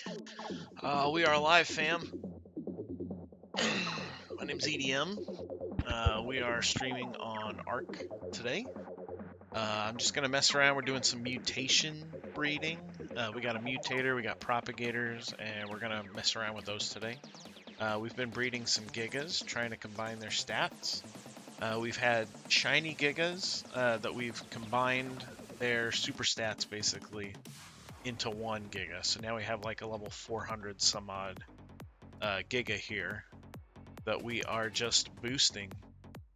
We are live, fam. My name's EDM. We are streaming on Ark today. I'm just gonna mess around. We're doing some mutation breeding. We got a mutator, we got propagators, and we're gonna mess around with those today. We've been breeding some gigas, trying to combine their stats. We've had shiny gigas that we've combined their super stats basically into one giga. So now we have like a level 400 some odd giga here that we are just boosting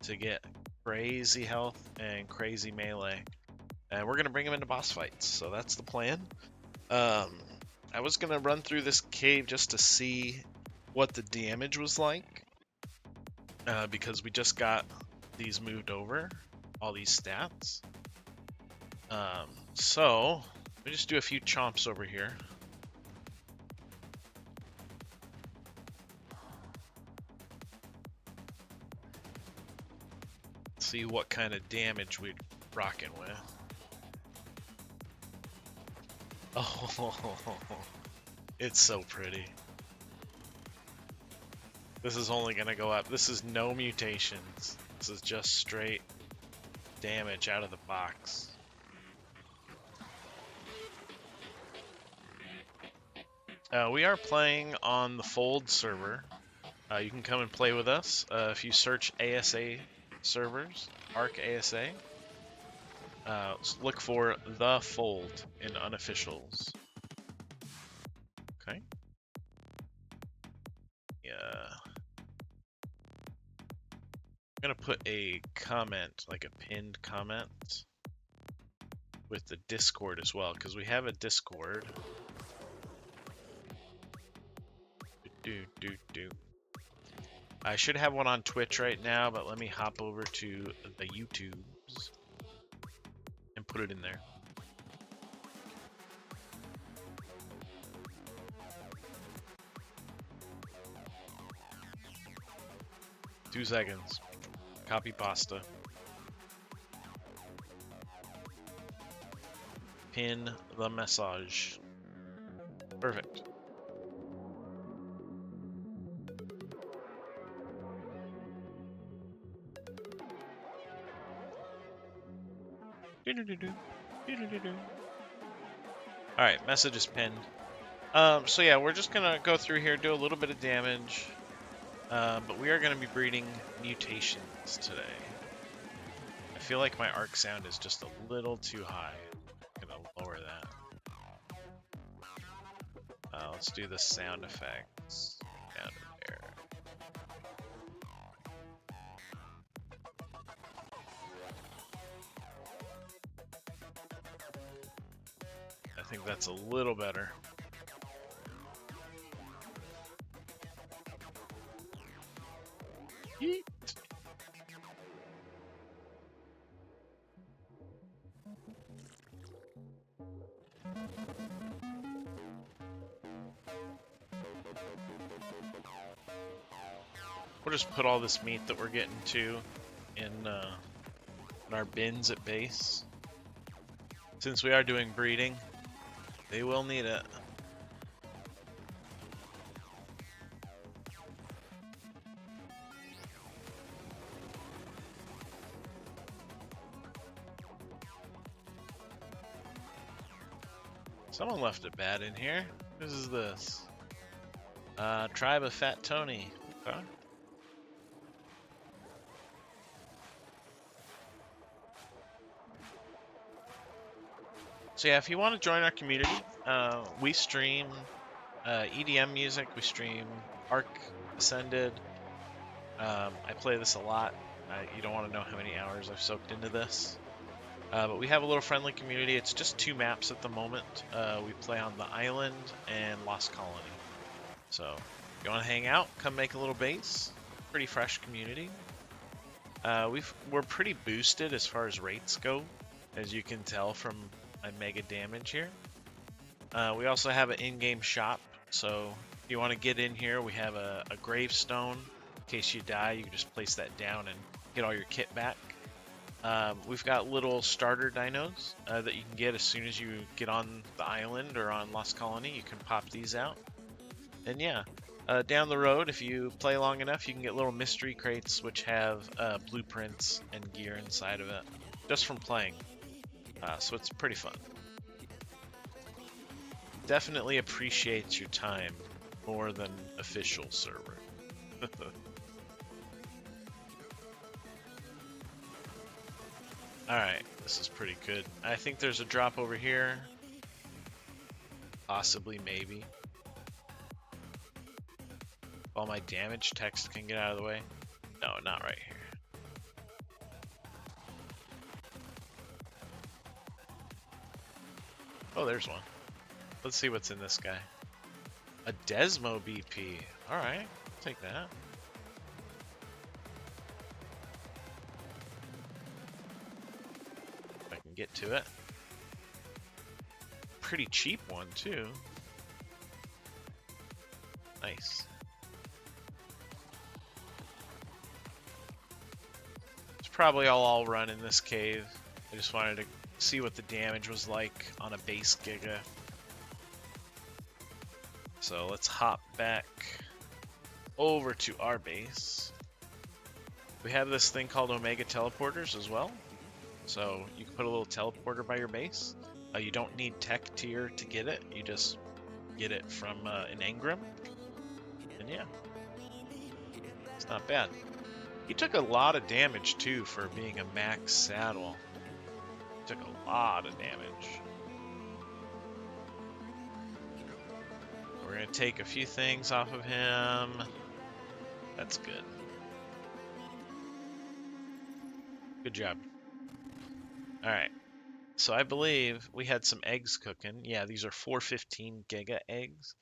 to get crazy health and crazy melee. And we're going to bring them into boss fights. So that's the plan. I was going to run through this cave just to see what the damage was like. Because we just got these moved over, all these stats. So let me just do a few chomps over here. See what kind of damage we're rocking with. Oh, it's so pretty. This is only gonna go up. This is no mutations. This is just straight damage out of the box. We are playing on the Fold server. You can come and play with us. If you search ASA servers, Ark ASA, look for the Fold in unofficials. Okay. Yeah. I'm gonna put a comment, like a pinned comment, with the Discord as well, because we have a Discord. I should have one on Twitch right now, but let me hop over to the YouTubes and put it in there. Two seconds. Copy pasta. Pin the message. Perfect. Alright, message is pinned. So yeah, we're just gonna go through here, do a little bit of damage. But we are gonna be breeding mutations today. I feel like my Ark sound is just a little too high. I'm gonna lower that. Let's do the sound effects down there. I think that's a little better. Yeet. We'll just put all this meat that we're getting to in our bins at base. Since we are doing breeding, they will need it. Someone left a bat in here. Whose is this? Tribe of Fat Tony. Okay. So yeah, if you want to join our community, we stream EDM music, we stream Ark Ascended. I play this a lot. You don't want to know how many hours I've soaked into this. But we have a little friendly community. It's just 2 maps at the moment. We play on the island and Lost Colony. So if you want to hang out, come make a little base. Pretty fresh community. We're pretty boosted as far as rates go, as you can tell from my mega damage here. We also have an in-game shop, so if you want to get in here, we have a gravestone. In case you die, you can just place that down and get all your kit back. We've got little starter dinos that you can get as soon as you get on the island or on Lost Colony. You can pop these out. And yeah, down the road, if you play long enough, you can get little mystery crates which have blueprints and gear inside of it just from playing. So it's pretty fun. Definitely appreciates your time more than official server. Alright, this is pretty good. I think there's a drop over here. Possibly, maybe. All my damage text can get out of the way. No, not right here. Oh, there's one. Let's see what's in this guy. A Desmo BP. Alright, I'll take that. If I can get to it. Pretty cheap one, too. Nice. It's probably all I'll run in this cave. I just wanted to see what the damage was like on a base Giga. So let's hop back over to our base. We have this thing called Omega Teleporters as well. So you can put a little teleporter by your base. You don't need tech tier to get it. You just get it from an engram. And yeah, it's not bad. He took a lot of damage too for being a max saddle. He took a lot of damage. We're going to take a few things off of him. That's good. Good job. Alright. So I believe we had some eggs cooking. Yeah, these are 415 Giga eggs.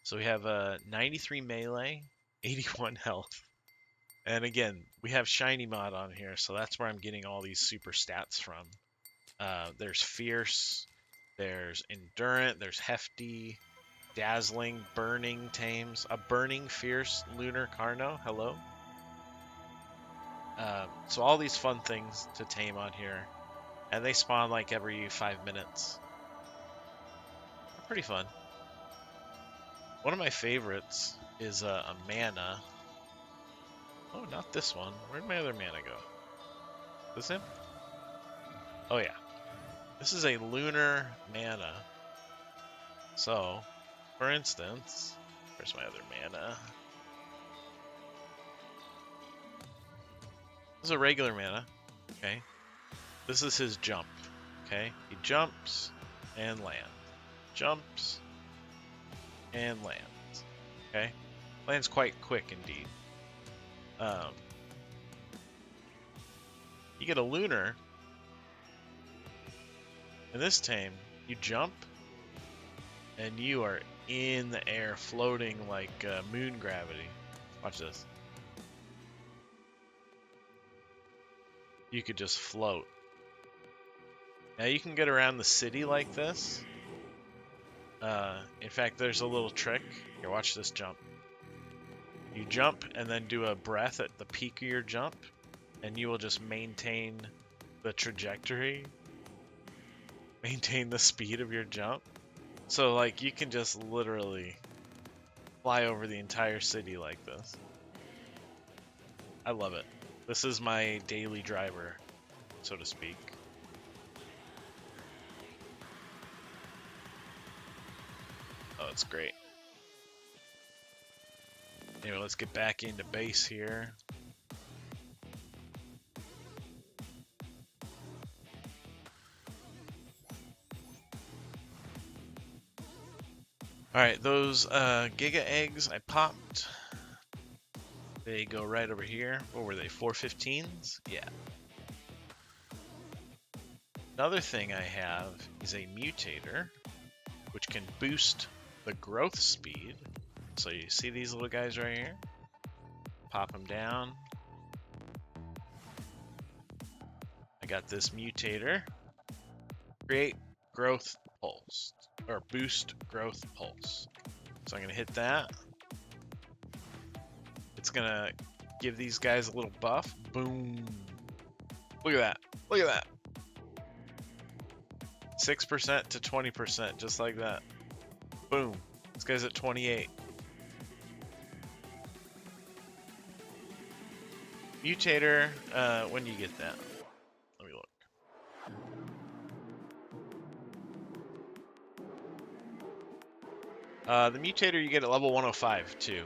So we have a 93 melee, 81 health. And again, we have Shiny Mod on here, so that's where I'm getting all these super stats from. There's Fierce, there's Endurant, there's Hefty, Dazzling, Burning tames, a Burning Fierce Lunar Carno, hello. So all these fun things to tame on here, and they spawn like every 5 minutes. They're pretty fun. One of my favorites is a mana. Oh, not this one. Where'd my other mana go? This him? Oh yeah. This is a lunar mana. So, for instance, where's my other mana? This is a regular mana. Okay. This is his jump. Okay. He jumps and lands. Jumps and lands. Okay. Lands quite quick indeed. You get a lunar. In this tame, you jump and you are in the air floating like moon gravity. Watch this. You could just float. Now you can get around the city like this. In fact, there's a little trick. Here, watch this jump. You jump and then do a breath at the peak of your jump, and you will just maintain the trajectory, maintain the speed of your jump. So like you can just literally fly over the entire city like this. I love it. This is my daily driver, so to speak. Oh, it's great. Anyway, let's get back into base here. Alright, those Giga eggs I popped. They go right over here. What were they, 415s? Yeah. Another thing I have is a mutator, which can boost the growth speed. So you see these little guys right here? Pop them down. I got this mutator. Create growth pulse, or boost growth pulse. So I'm gonna hit that. It's gonna give these guys a little buff. Boom. Look at that. Look at that. 6% to 20%, just like that. Boom. This guy's at 28. Mutator, when do you get that? Let me look. The Mutator you get at level 105 too.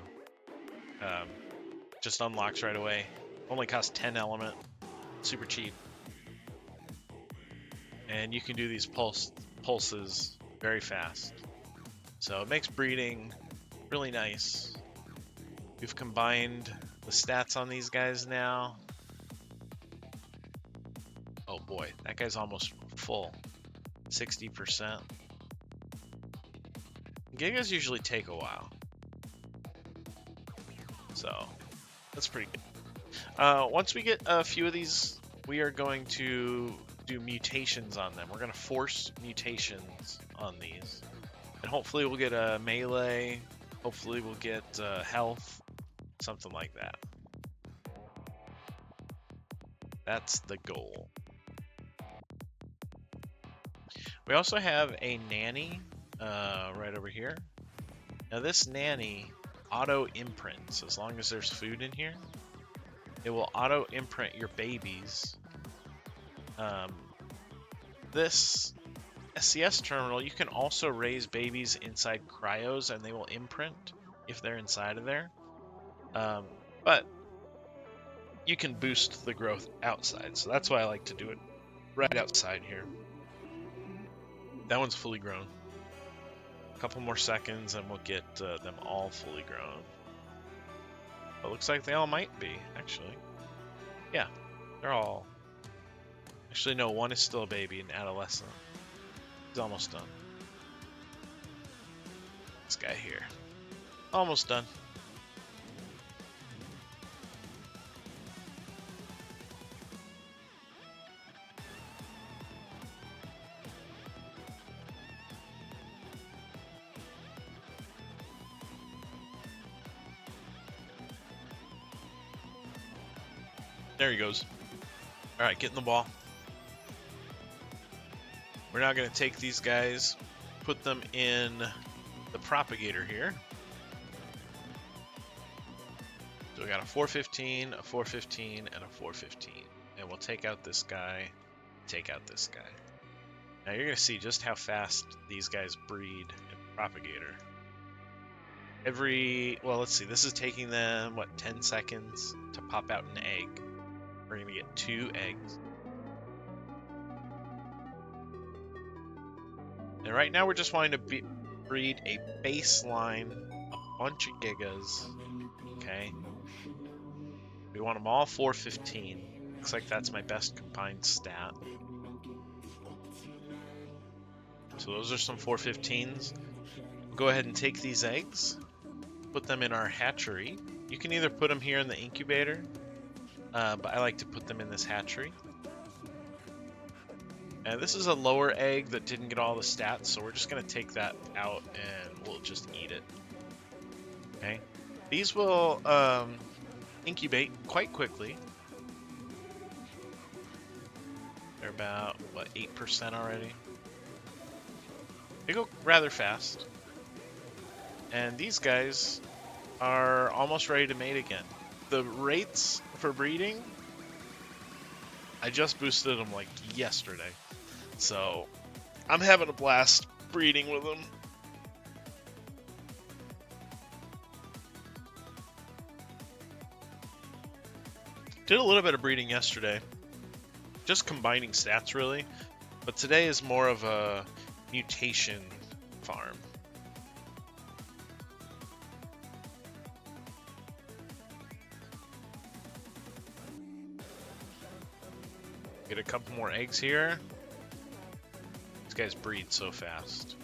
Just unlocks right away. Only costs 10 element. Super cheap. And you can do these pulses very fast. So it makes breeding really nice. We've combined the stats on these guys now. Oh boy, that guy's almost full. 60%. Gigas usually take a while. So, that's pretty good. Once we get a few of these, we are going to do mutations on them. We're going to force mutations on these. And hopefully we'll get a melee. Hopefully we'll get health. Something like that. That's the goal. We also have a nanny right over here. Now this nanny auto imprints as long as there's food in here. It will auto imprint your babies. This SCS terminal, you can also raise babies inside cryos and they will imprint if they're inside of there. But you can boost the growth outside, so that's why I like to do it right outside here. That one's fully grown. A couple more seconds and we'll get them all fully grown. It looks like they all might be, actually. Yeah, they're all... Actually, no, one is still a baby, an adolescent. He's almost done. This guy here. Almost done. There he goes. Alright, get in the ball. We're now going to take these guys, put them in the propagator here. So we got a 415, a 415, and a 415. And we'll take out this guy, take out this guy. Now you're going to see just how fast these guys breed in the propagator. Well, let's see, this is taking them, what, 10 seconds to pop out an egg. We're going to get 2 eggs. And right now we're just wanting to breed a baseline, a bunch of gigas, okay? We want them all 415. Looks like that's my best combined stat. So those are some 415s. Go ahead and take these eggs, put them in our hatchery. You can either put them here in the incubator, but I like to put them in this hatchery. And this is a lower egg that didn't get all the stats, so we're just going to take that out and we'll just eat it. Okay. These will incubate quite quickly. They're about, what, 8% already? They go rather fast. And these guys are almost ready to mate again. The rates for breeding, I just boosted them like yesterday. So I'm having a blast breeding with them. Did a little bit of breeding yesterday. Just combining stats really. But today is more of a mutation farm. Get a couple more eggs here. These guys breed so fast.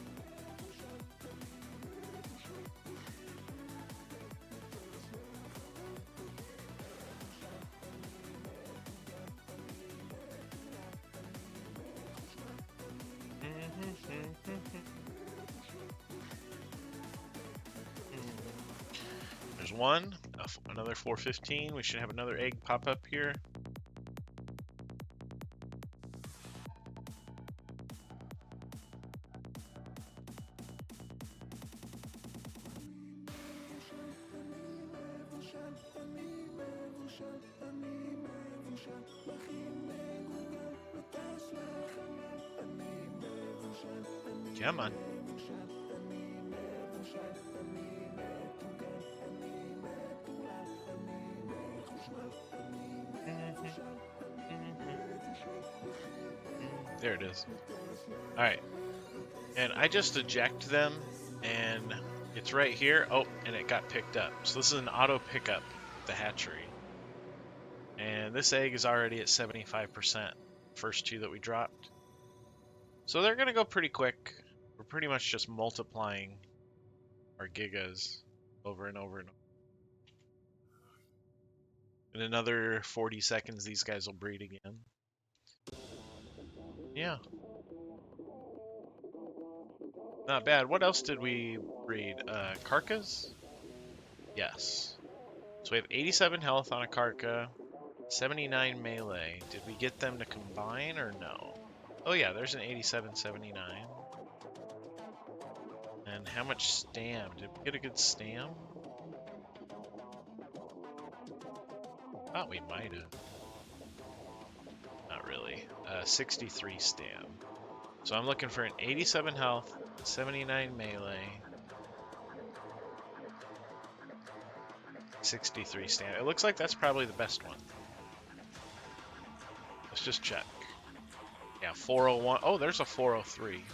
There's one, another 415. We should have another egg pop up here. Come on. There it is. Alright. And I just eject them, and it's right here. Oh, and it got picked up. So this is an auto pickup, the hatchery. And this egg is already at 75%, first two that we dropped. So they're going to go pretty quick. We're pretty much just multiplying our gigas over and over and over. In another 40 seconds, these guys will breed again. Yeah. Not bad. What else did we breed? Karkas? Yes. So we have 87 health on a Karka, 79 melee. Did we get them to combine or no? Oh yeah, there's an 87, 79. And how much stam? Did we get a good stam? Thought we might have. Not really. 63 stam. So I'm looking for an 87 health, 79 melee, 63 stam. It looks like that's probably the best one. Let's just check. Yeah, 401. Oh, there's a 403.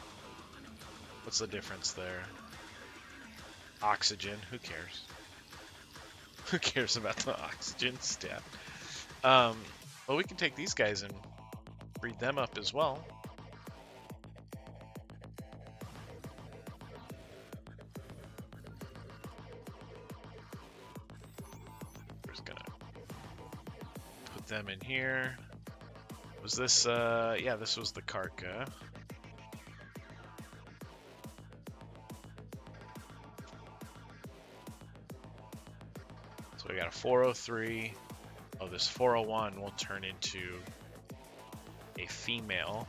What's the difference there? Oxygen. Who cares? Who cares about the oxygen stat? Well, we can take these guys and breed them up as well. We're just gonna put them in here. Was this, yeah, this was the Karka. So we got a 403. Oh, this 401 will turn into a female.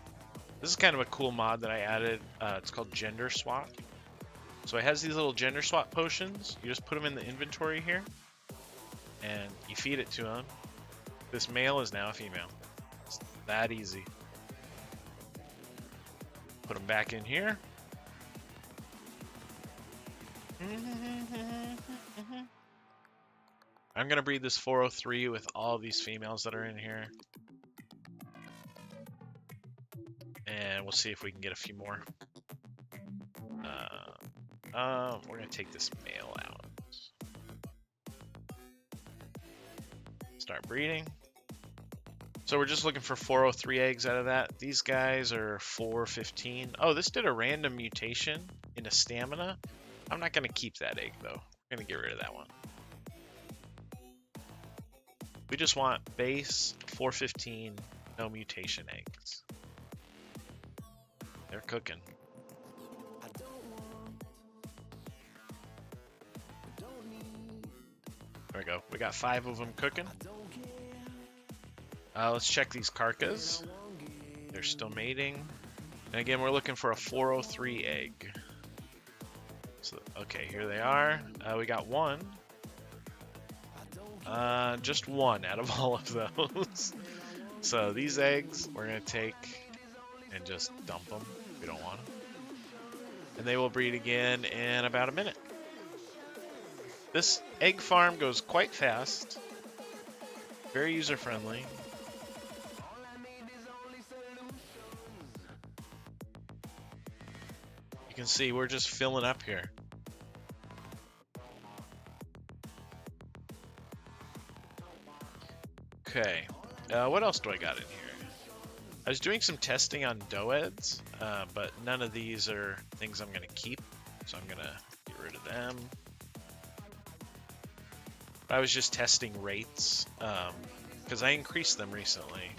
This is kind of a cool mod that I added. It's called Gender Swap. So it has these little gender swap potions. You just put them in the inventory here, and you feed it to them. This male is now a female. It's that easy. Put them back in here. I'm going to breed this 403 with all these females that are in here. And we'll see if we can get a few more. We're going to take this male out. Start breeding. So we're just looking for 403 eggs out of that. These guys are 415. Oh, this did a random mutation into stamina. I'm not going to keep that egg, though. We're going to get rid of that one. We just want base 415, no mutation eggs. They're cooking. There we go. We got 5 of them cooking. Let's check these Karkas. They're still mating. And again, we're looking for a 403 egg. So, okay, here they are. We got one. Just one out of all of those. So these eggs we're going to take and just dump them. We don't want them. And they will breed again in about a minute. This egg farm goes quite fast. Very user-friendly. You can see we're just filling up here. Okay, what else do I got in here? I was doing some testing on doeds, but none of these are things I'm going to keep, so I'm going to get rid of them. I was just testing rates, because I increased them recently.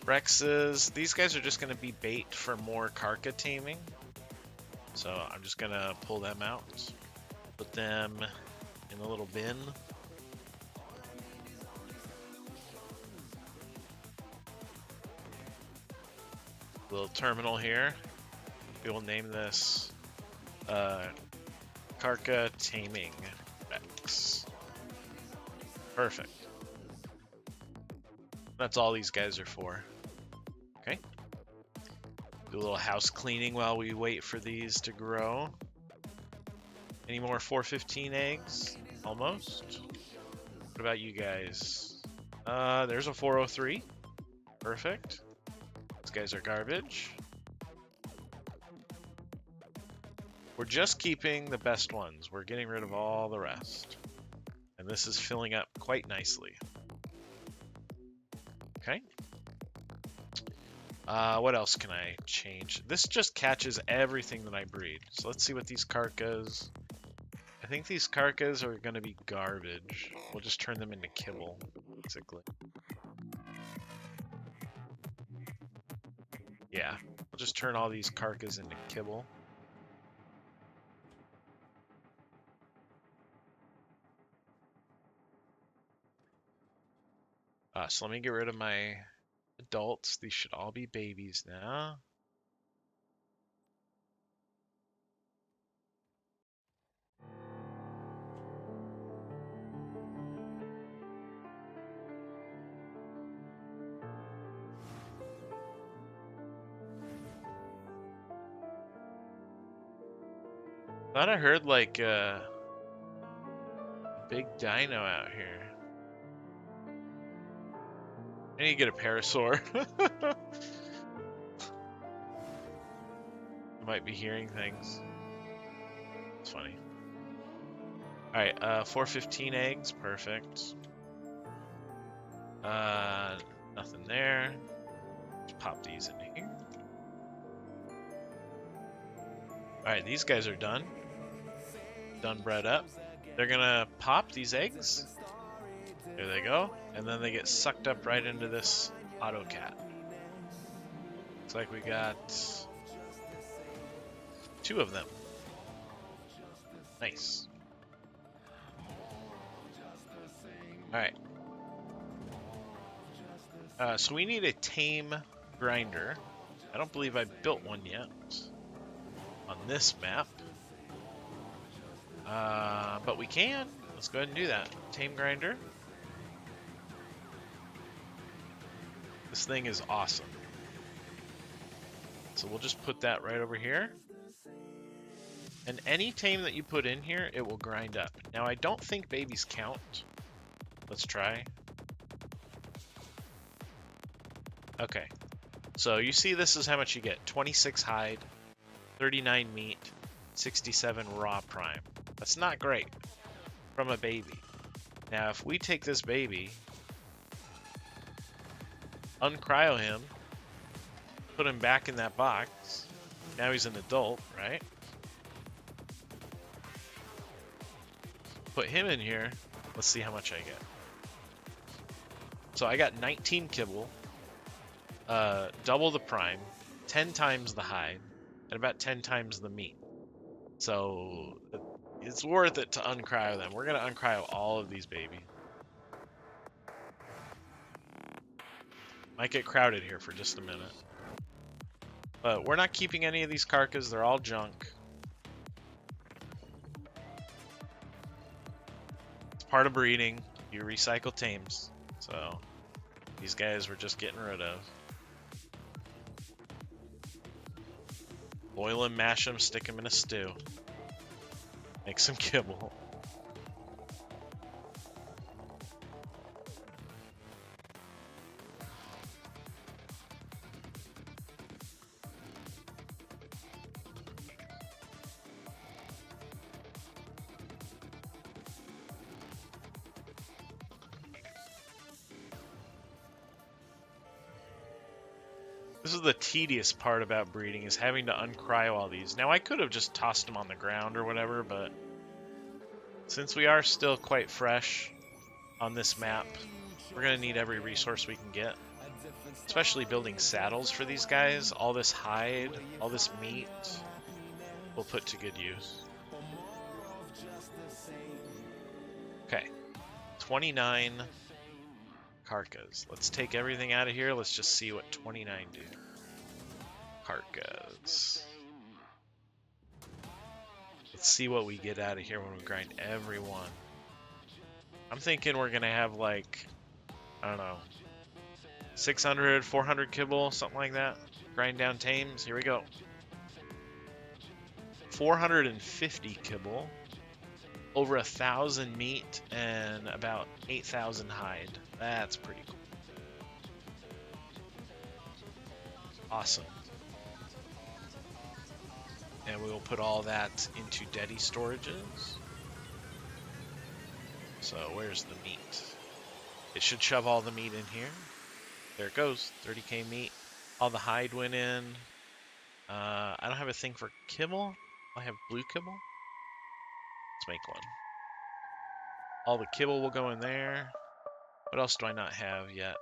Rexes, these guys are just going to be bait for more Karka taming, so I'm just going to pull them out, put them in a little bin. Little terminal here. We will name this Karka Taming Rex. Perfect. That's all these guys are for. Okay. Do a little house cleaning while we wait for these to grow. Any more 415 eggs? Almost. What about you guys? There's a 403. Perfect. These guys are garbage. We're just keeping the best ones. We're getting rid of all the rest. And this is filling up quite nicely. Okay. What else can I change? This just catches everything that I breed. So let's see what these carcas... I think these carcas are going to be garbage. We'll just turn them into kibble, basically. Yeah, we'll just turn all these carcas into kibble. So let me get rid of my adults. These should all be babies now. Thought I heard like a big dino out here. I need to get a parasaur. I might be hearing things. It's funny. Alright, 415 eggs, perfect. Nothing there. Just pop these into here. Alright, these guys are done. Done bred up. They're gonna pop these eggs. There they go. And then they get sucked up right into this auto cat. Looks like we got 2 of them. Nice. Alright. So we need a tame grinder. I don't believe I built one yet on this map. But we can. Let's go ahead and do that. Tame grinder. This thing is awesome. So we'll just put that right over here. And any tame that you put in here, it will grind up. Now, I don't think babies count. Let's try. Okay. So you see this is how much you get. 26 hide, 39 meat, 67 raw prime. That's not great from a baby. Now, if we take this baby, uncryo him, put him back in that box, now he's an adult, right? Put him in here, let's see how much I get. So I got 19 kibble, double the prime, 10 times the hide, and about 10 times the meat. So it's worth it to uncryo them. We're going to uncryo all of these, baby. Might get crowded here for just a minute. But we're not keeping any of these carcas. They're all junk. It's part of breeding. You recycle tames. So these guys we're just getting rid of. Boil them, mash them, stick them in a stew. Make some kibble. This is the tedious part about breeding, is having to uncryo all these. Now, I could have just tossed them on the ground or whatever, but since we are still quite fresh on this map, we're going to need every resource we can get. Especially building saddles for these guys. All this hide, all this meat, we'll put to good use. Okay, 29 carcas. Let's take everything out of here. Let's just see what 29 do. Carcas. Let's see what we get out of here when we grind every one. I'm thinking we're gonna have like, I don't know, 600, 400 kibble, something like that. Grind down tames. Here we go. 450 kibble, over 1,000 meat, and about 8,000 hide. That's pretty cool. Awesome. And we will put all that into Deddy storages. So where's the meat? It should shove all the meat in here. There it goes, 30k meat. All the hide went in. I don't have a thing for kibble. I have blue kibble. Let's make one. All the kibble will go in there. What else do I not have yet?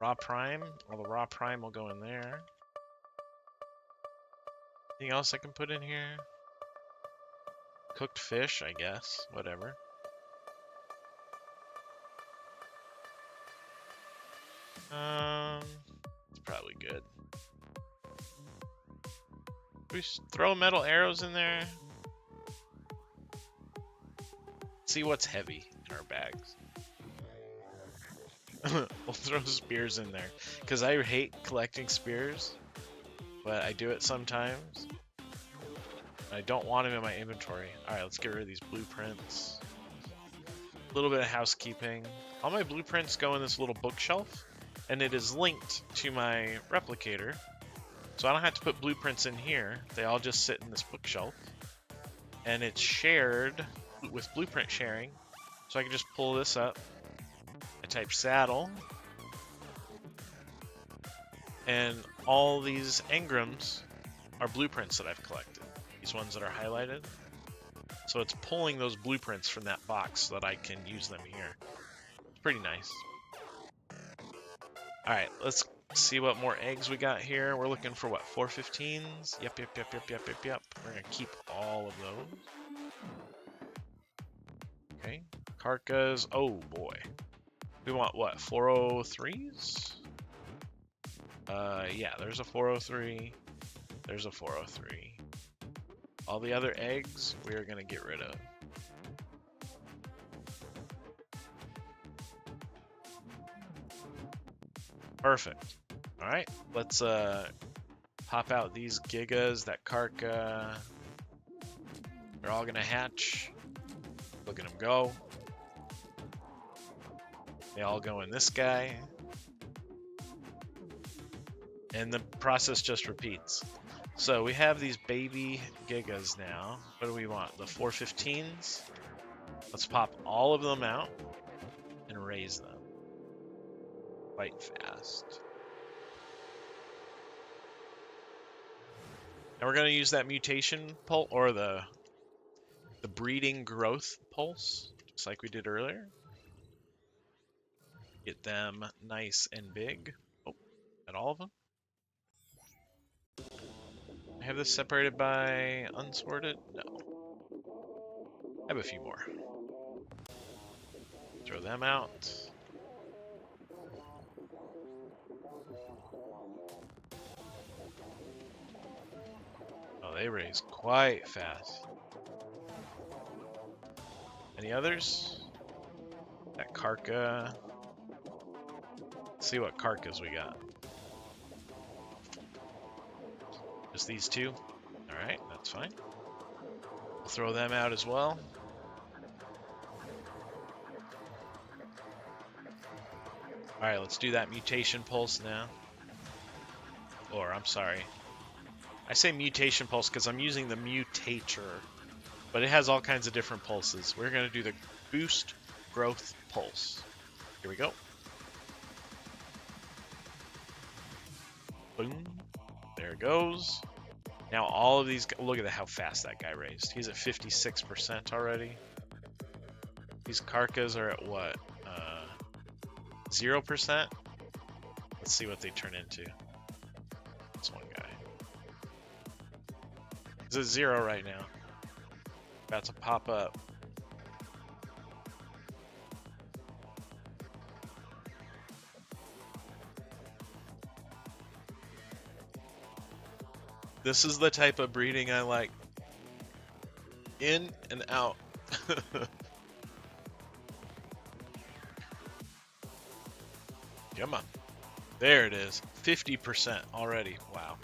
Raw prime. All the raw prime will go in there. Anything else I can put in here? Cooked fish, I guess. Whatever. It's probably good. We throw metal arrows in there. See what's heavy in our bags. We'll throw spears in there because I hate collecting spears, but I do it sometimes. I don't want them in my inventory. Alright, let's get rid of these blueprints. A little bit of housekeeping. All my blueprints go in this little bookshelf, and it is linked to my replicator. So I don't have to put blueprints in here. They all just sit in this bookshelf. And it's shared with blueprint sharing. So I can just pull this up. I type saddle. And all these engrams are blueprints that I've collected. These ones that are highlighted. So it's pulling those blueprints from that box so that I can use them here. It's pretty nice. Alright, let's see what more eggs we got here. We're looking for what, 415s? Yep. We're gonna keep all of those. Okay, carcas. Oh boy. We want what, 403s? Yeah, there's a 403. There's a 403. All the other eggs, we are gonna get rid of. Perfect. Alright, let's pop out these gigas, that carca. They're all gonna hatch. Look at them go. They all go in this guy. And the process just repeats. So we have these baby gigas now. What do we want? The 415s? Let's pop all of them out and raise them quite fast. And we're going to use that mutation pulse, or the breeding growth pulse, just like we did earlier. Get them nice and big. Oh, at all of them. I have this separated by unsorted? No. I have a few more. Throw them out. Oh, they raise quite fast. Any others? That carca. Let's see what carcas we got. Just these two? Alright, that's fine. We'll throw them out as well. Alright, let's do that mutation pulse now. Or, I'm sorry. I say mutation pulse because I'm using the mutator. But it has all kinds of different pulses. We're going to do the boost growth pulse. Here we go. Boom. There it goes. Now all of these, look at how fast that guy raised. He's at 56% already. These carcas are at what? 0%? Let's see what they turn into. This one guy. It's at 0 right now. About to pop up. This is the type of breeding I like. In and out. Come on. There it is. 50% already. Wow.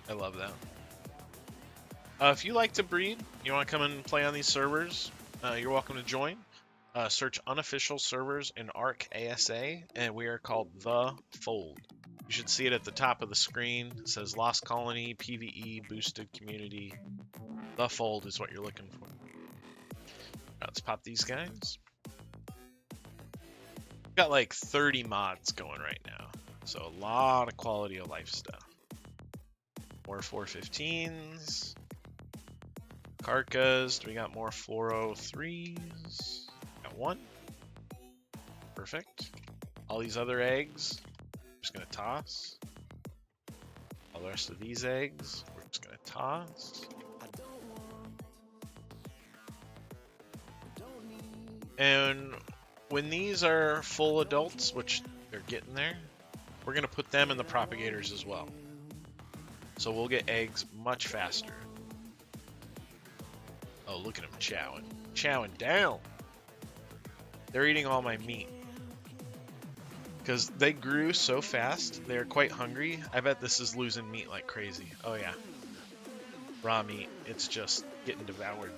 I love that. If you like to breed, you want to come and play on these servers, you're welcome to join. Search unofficial servers in Ark ASA, and we are called The Fold. You should see it at the top of the screen. It says Lost Colony, PvE, Boosted Community. The Fold is what you're looking for. Let's pop these guys. We've got like 30 mods going right now, so a lot of quality of life stuff. More 415s. Karkas. We got more 403s. Got one. Perfect. All these other eggs, I'm just going to toss. All the rest of these eggs, we're just going to toss. And when these are full adults, which they're getting there, we're going to put them in the propagators as well. So we'll get eggs much faster. Oh, look at them chowing. Chowing down. They're eating all my meat. Because they grew so fast, they're quite hungry. I bet this is losing meat like crazy. Oh yeah. Raw meat. It's just getting devoured.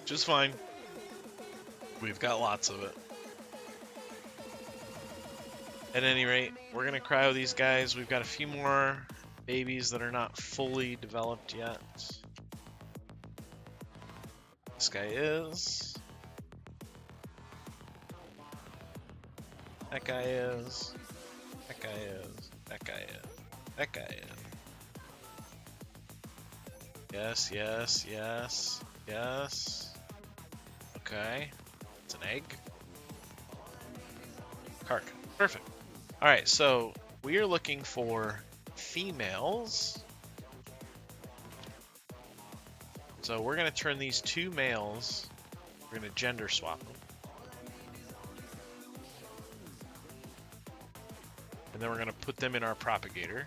Just fine. We've got lots of it. At any rate, we're going to cryo these guys. We've got a few more babies that are not fully developed yet. This guy is. That guy is. That guy is. That guy is. That guy is. Yes, yes, yes, yes. Okay. It's an egg. Kark. Perfect. Alright, so we are looking for females. So we're going to turn these two males, we're going to gender swap them. And then we're going to put them in our propagator.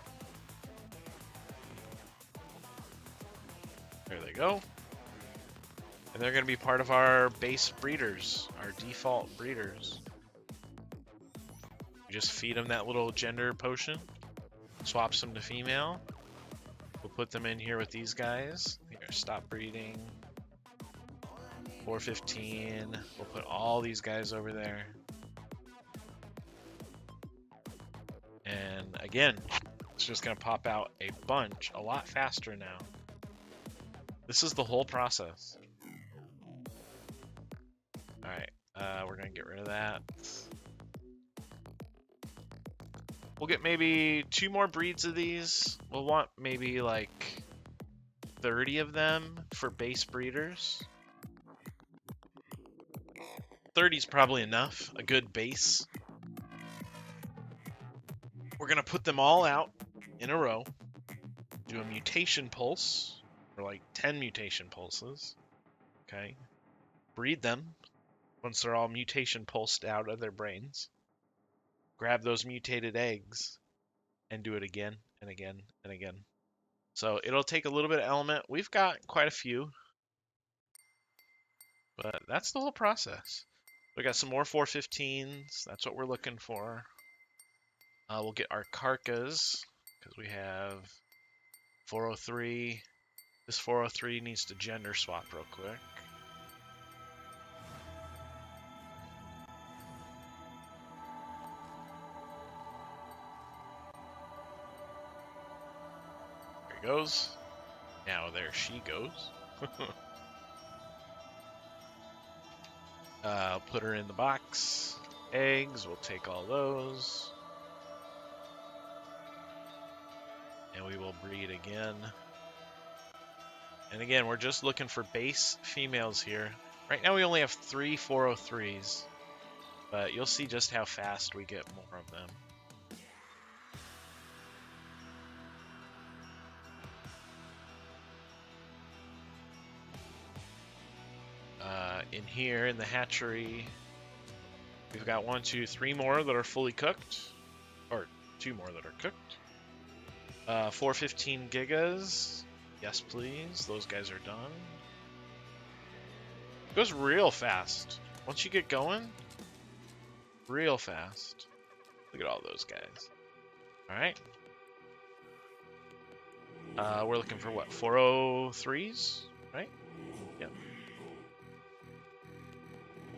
There they go. And they're going to be part of our base breeders, our default breeders. We just feed them that little gender potion, swaps them to female. We'll put them in here with these guys. Here, stop breeding. 415. We'll put all these guys over there. And again, it's just going to pop out a bunch a lot faster now. This is the whole process. Alright, we're going to get rid of that. We'll get maybe 2 more breeds of these. We'll want maybe like 30 of them for base breeders. 30 is probably enough, a good base. We're going to put them all out in a row, do a mutation pulse, or like 10 mutation pulses, okay? Breed them once they're all mutation pulsed out of their brains. Grab those mutated eggs and do it again and again and again. So it'll take a little bit of element. We've got quite a few, but that's the whole process. We got some more 415s. That's what we're looking for. We'll get our Karkas because we have 403. This 403 needs to gender swap real quick. There he goes. Now there she goes. Put her in the box. Eggs, we'll take all those. And we will breed again. And again, we're just looking for base females here. Right now we only have 3 403s, but you'll see just how fast we get more of them. In here, in the hatchery, we've got 1, 2, 3 more that are fully cooked. Or 2 more that are cooked. 415 gigas. Yes, please. Those guys are done. It goes real fast. Once you get going, real fast. Look at all those guys. All right. We're looking for what? 403s, right? Yep.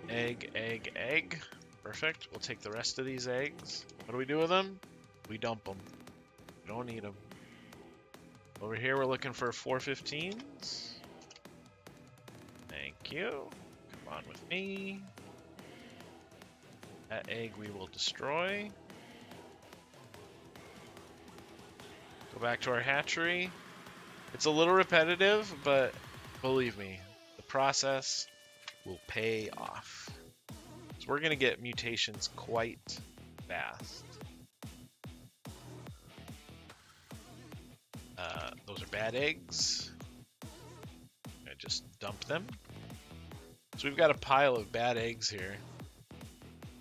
Egg, egg, egg. Perfect. We'll take the rest of these eggs. What do we do with them? We dump them. We don't need them. Over here, we're looking for 415s. Thank you. Come on with me. That egg we will destroy. Go back to our hatchery. It's a little repetitive, but believe me, the process will pay off. So we're going to get mutations quite fast. Those are bad eggs. I just dump them. So we've got a pile of bad eggs here.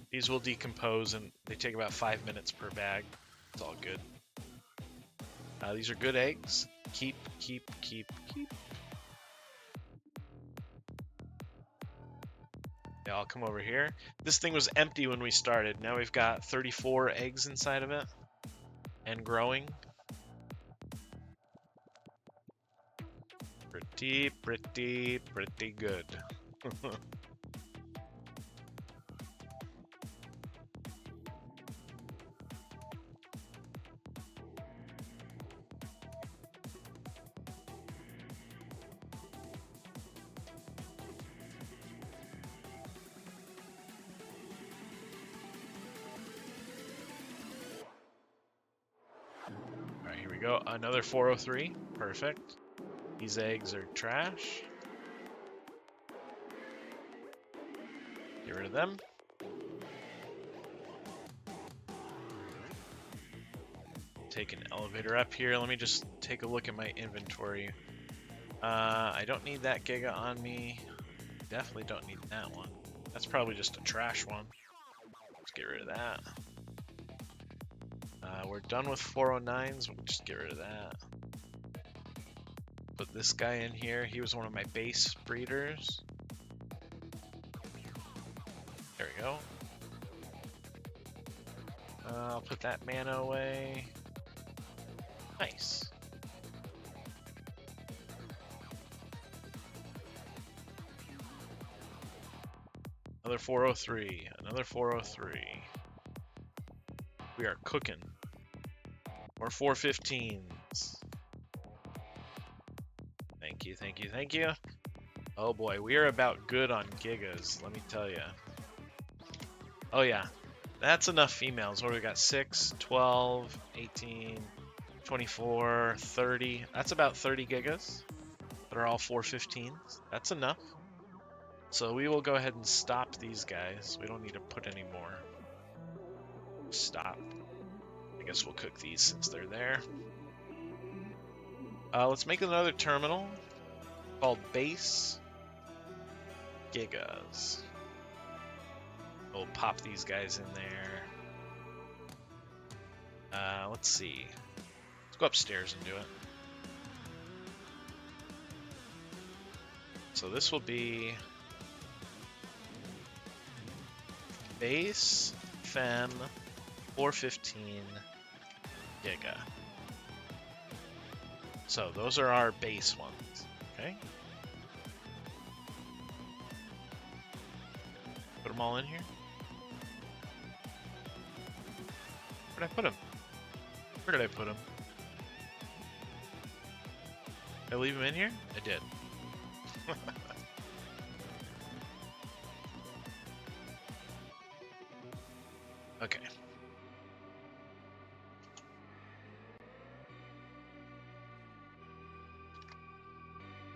These will decompose and they take about 5 minutes per bag. It's all good. These are good eggs. Keep. Yeah, I'll come over here. This thing was empty when we started. Now we've got 34 eggs inside of it. And growing. Pretty good. Alright, here we go. Another 403. Perfect. These eggs are trash. Get rid of them. Take an elevator up here. Let me just take a look at my inventory. I don't need that Giga on me. Definitely don't need that one. That's probably just a trash one. Let's get rid of that. We're done with 409s. We'll just get rid of that. Put this guy in here. He was one of my base breeders. There we go. I'll put that mana away. Nice. Another 403. Another 403. We are cooking. More 415s. Thank you, thank you, thank you. Oh boy, we are about good on gigas, let me tell you. Oh yeah, that's enough females. What do we got? 6, 12, 18, 24, 30. That's about 30 gigas that are all 415s. That's enough. So we will go ahead and stop these guys. We don't need to put any more. Stop. I guess we'll cook these since they're there. Let's make another terminal called Base Gigas. We'll pop these guys in there. Let's see. Let's go upstairs and do it. So this will be Base Fem 415 Giga. So those are our base ones, okay? Put them all in here. Where did I put them? Where did I put them? Did I leave them in here? I did. Okay.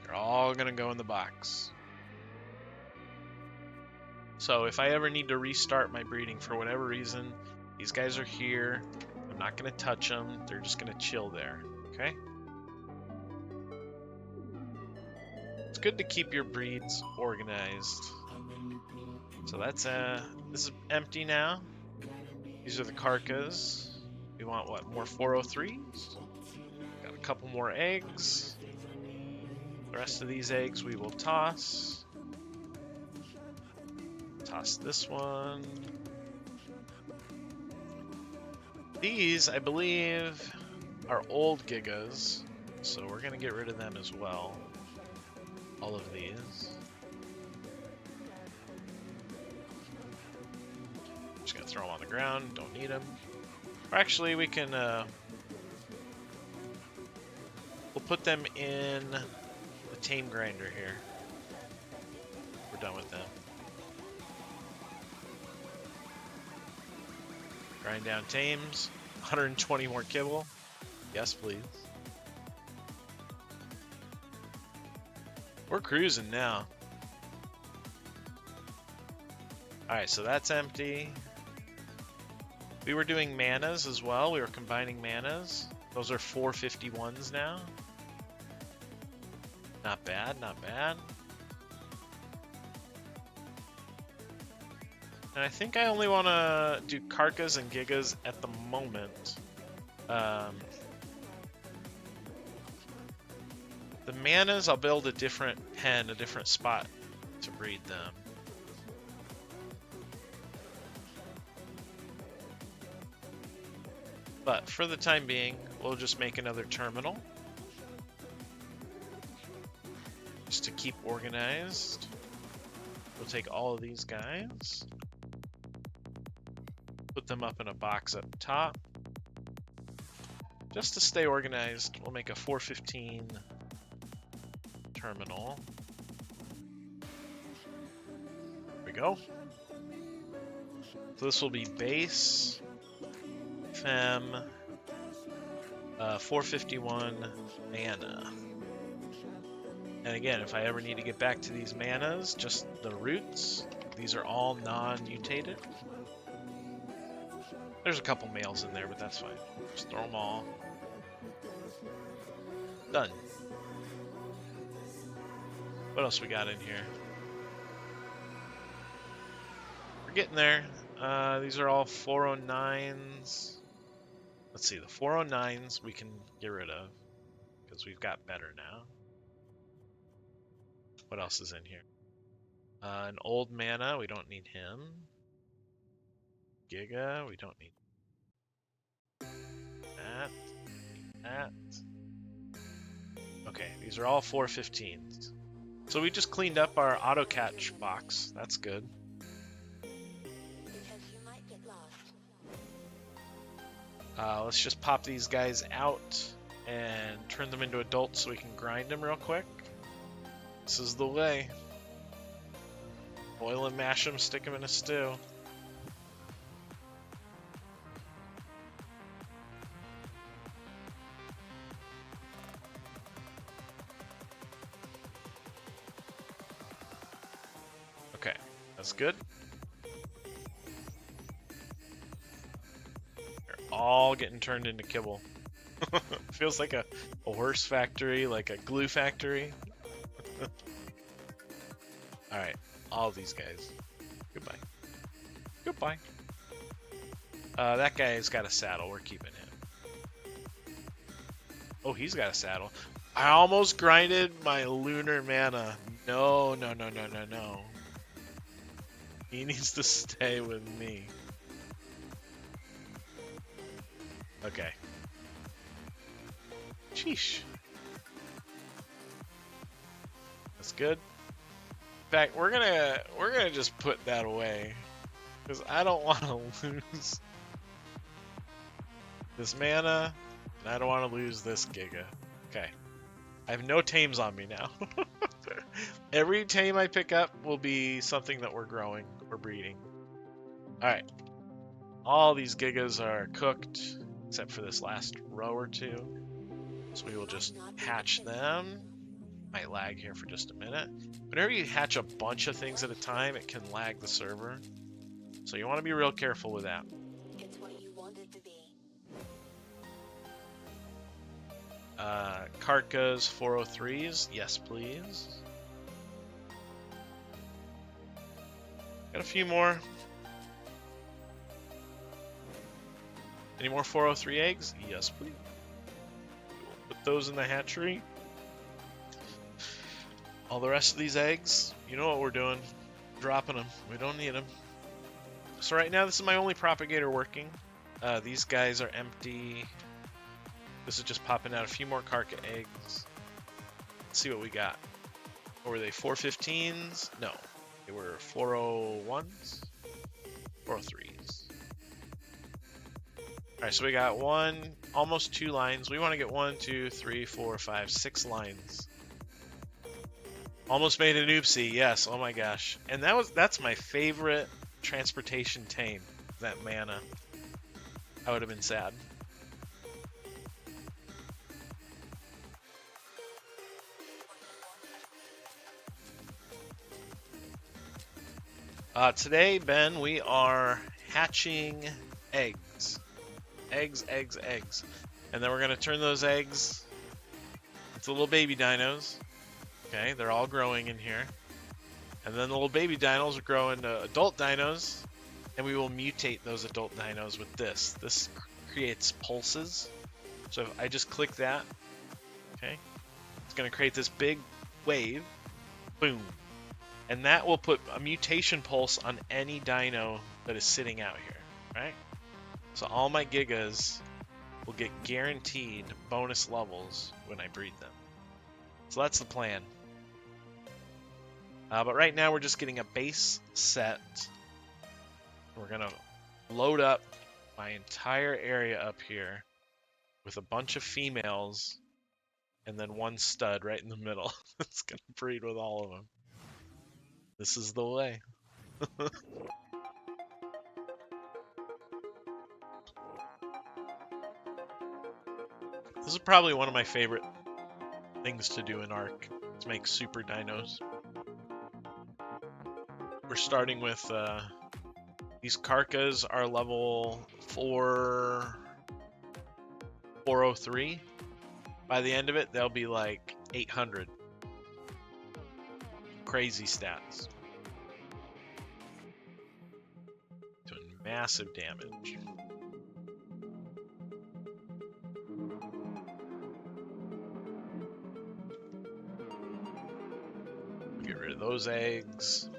They're all gonna go in the box. So if I ever need to restart my breeding for whatever reason, these guys are here. I'm not gonna touch them. They're just gonna chill there, okay? It's good to keep your breeds organized. So that's this is empty now. These are the carcas. We want what? More 403s? Got a couple more eggs. The rest of these eggs we will toss. Toss this one. these, I believe, are old Gigas, so we're going to get rid of them as well. All of these. Just going to throw them on the ground, don't need them. Or actually, we can, we'll put them in the tame grinder here. We're done with them. Grind down tames. 120 more kibble. Yes, please. We're cruising now. Alright, so that's empty. We were doing manas as well. We were combining manas. Those are 451s now. Not bad, not bad. And I think I only want to do Karkas and Gigas at the moment. The manas, I'll build a different pen, a different spot to breed them. But for the time being, we'll just make another terminal. Just to keep organized. We'll take all of these guys. Put them up in a box up top. Just to stay organized, we'll make a 415 terminal. There we go. So this will be base, fem, 451 mana. And again, if I ever need to get back to these manas, just the roots, these are all non-mutated. There's a couple males in there, but that's fine. Just throw them all. Done. What else we got in here? We're getting there. These are all 409s. Let's see, the 409s we can get rid of because we've got better now. What else is in here? An old mana, we don't need him. Giga, we don't need that. Okay, these are all 415s. So we just cleaned up our auto catch box. That's good. Let's just pop these guys out and turn them into adults so we can grind them real quick. This is the way. Boil and mash them, stick them in a stew. Okay, that's good. They're all getting turned into kibble. Feels like a horse factory, like a glue factory. Alright, all these guys. Goodbye. Goodbye. That guy's got a saddle. We're keeping him. Oh, he's got a saddle. I almost grinded my lunar mana. No. He needs to stay with me. Okay. Sheesh. That's good. In fact, we're gonna just put that away because I don't want to lose this mana, and I don't want to lose this Giga. Okay, I have no tames on me now. Every tame I pick up will be something that we're growing or breeding. All right, all these Gigas are cooked except for this last row or two, so we will just hatch them. Might lag here for just a minute. Whenever you hatch a bunch of things at a time, it can lag the server. So you want to be real careful with that. It's what you want it to be. Karkas 403s, yes please. Got a few more. Any more 403 eggs? Yes please. Put those in the hatchery. All the rest of these eggs, you know what we're doing. Dropping them. We don't need them. So right now, this is my only propagator working. These guys are empty. This is just popping out a few more Karka eggs. Let's see what we got. Or were they 415s? No, they were 401s, 403s. All right, so we got almost 2 lines. We want to get 1, 2, 3, 4, 5, 6 lines. Almost made an oopsie, yes. Oh my gosh. And that's my favorite transportation tame, that mana. I would have been sad. Today, Ben, we are hatching eggs. Eggs. And then we're going to turn those eggs into little baby dinos. Okay, they're all growing in here. And then the little baby dinos will grow into adult dinos, and we will mutate those adult dinos with this. This creates pulses. So if I just click that, okay, it's going to create this big wave. Boom. And that will put a mutation pulse on any dino that is sitting out here, right? So all my Gigas will get guaranteed bonus levels when I breed them. So that's the plan. But right now we're just getting a base set. We're going to load up my entire area up here with a bunch of females and then one stud right in the middle. It's going to breed with all of them. This is the way. This is probably one of my favorite things to do in Ark, to make super dinos. We're starting with these Karkas are level 403. By the end of it, they'll be like 800. Crazy stats. Doing massive damage. Get rid of those eggs.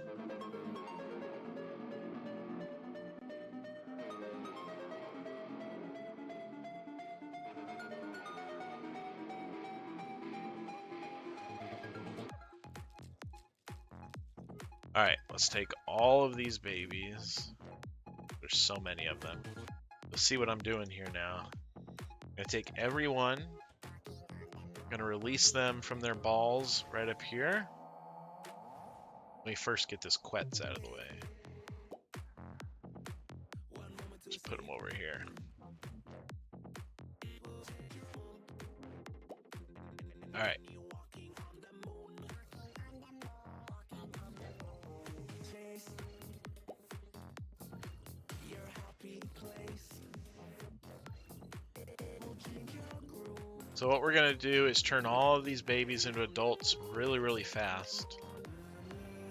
Alright, let's take all of these babies. There's so many of them. Let's see what I'm doing here now. I'm going to take every one. I'm going to release them from their balls right up here. Let me first get this Quetz out of the way. Just put them over here. Alright. So what we're going to do is turn all of these babies into adults really, really fast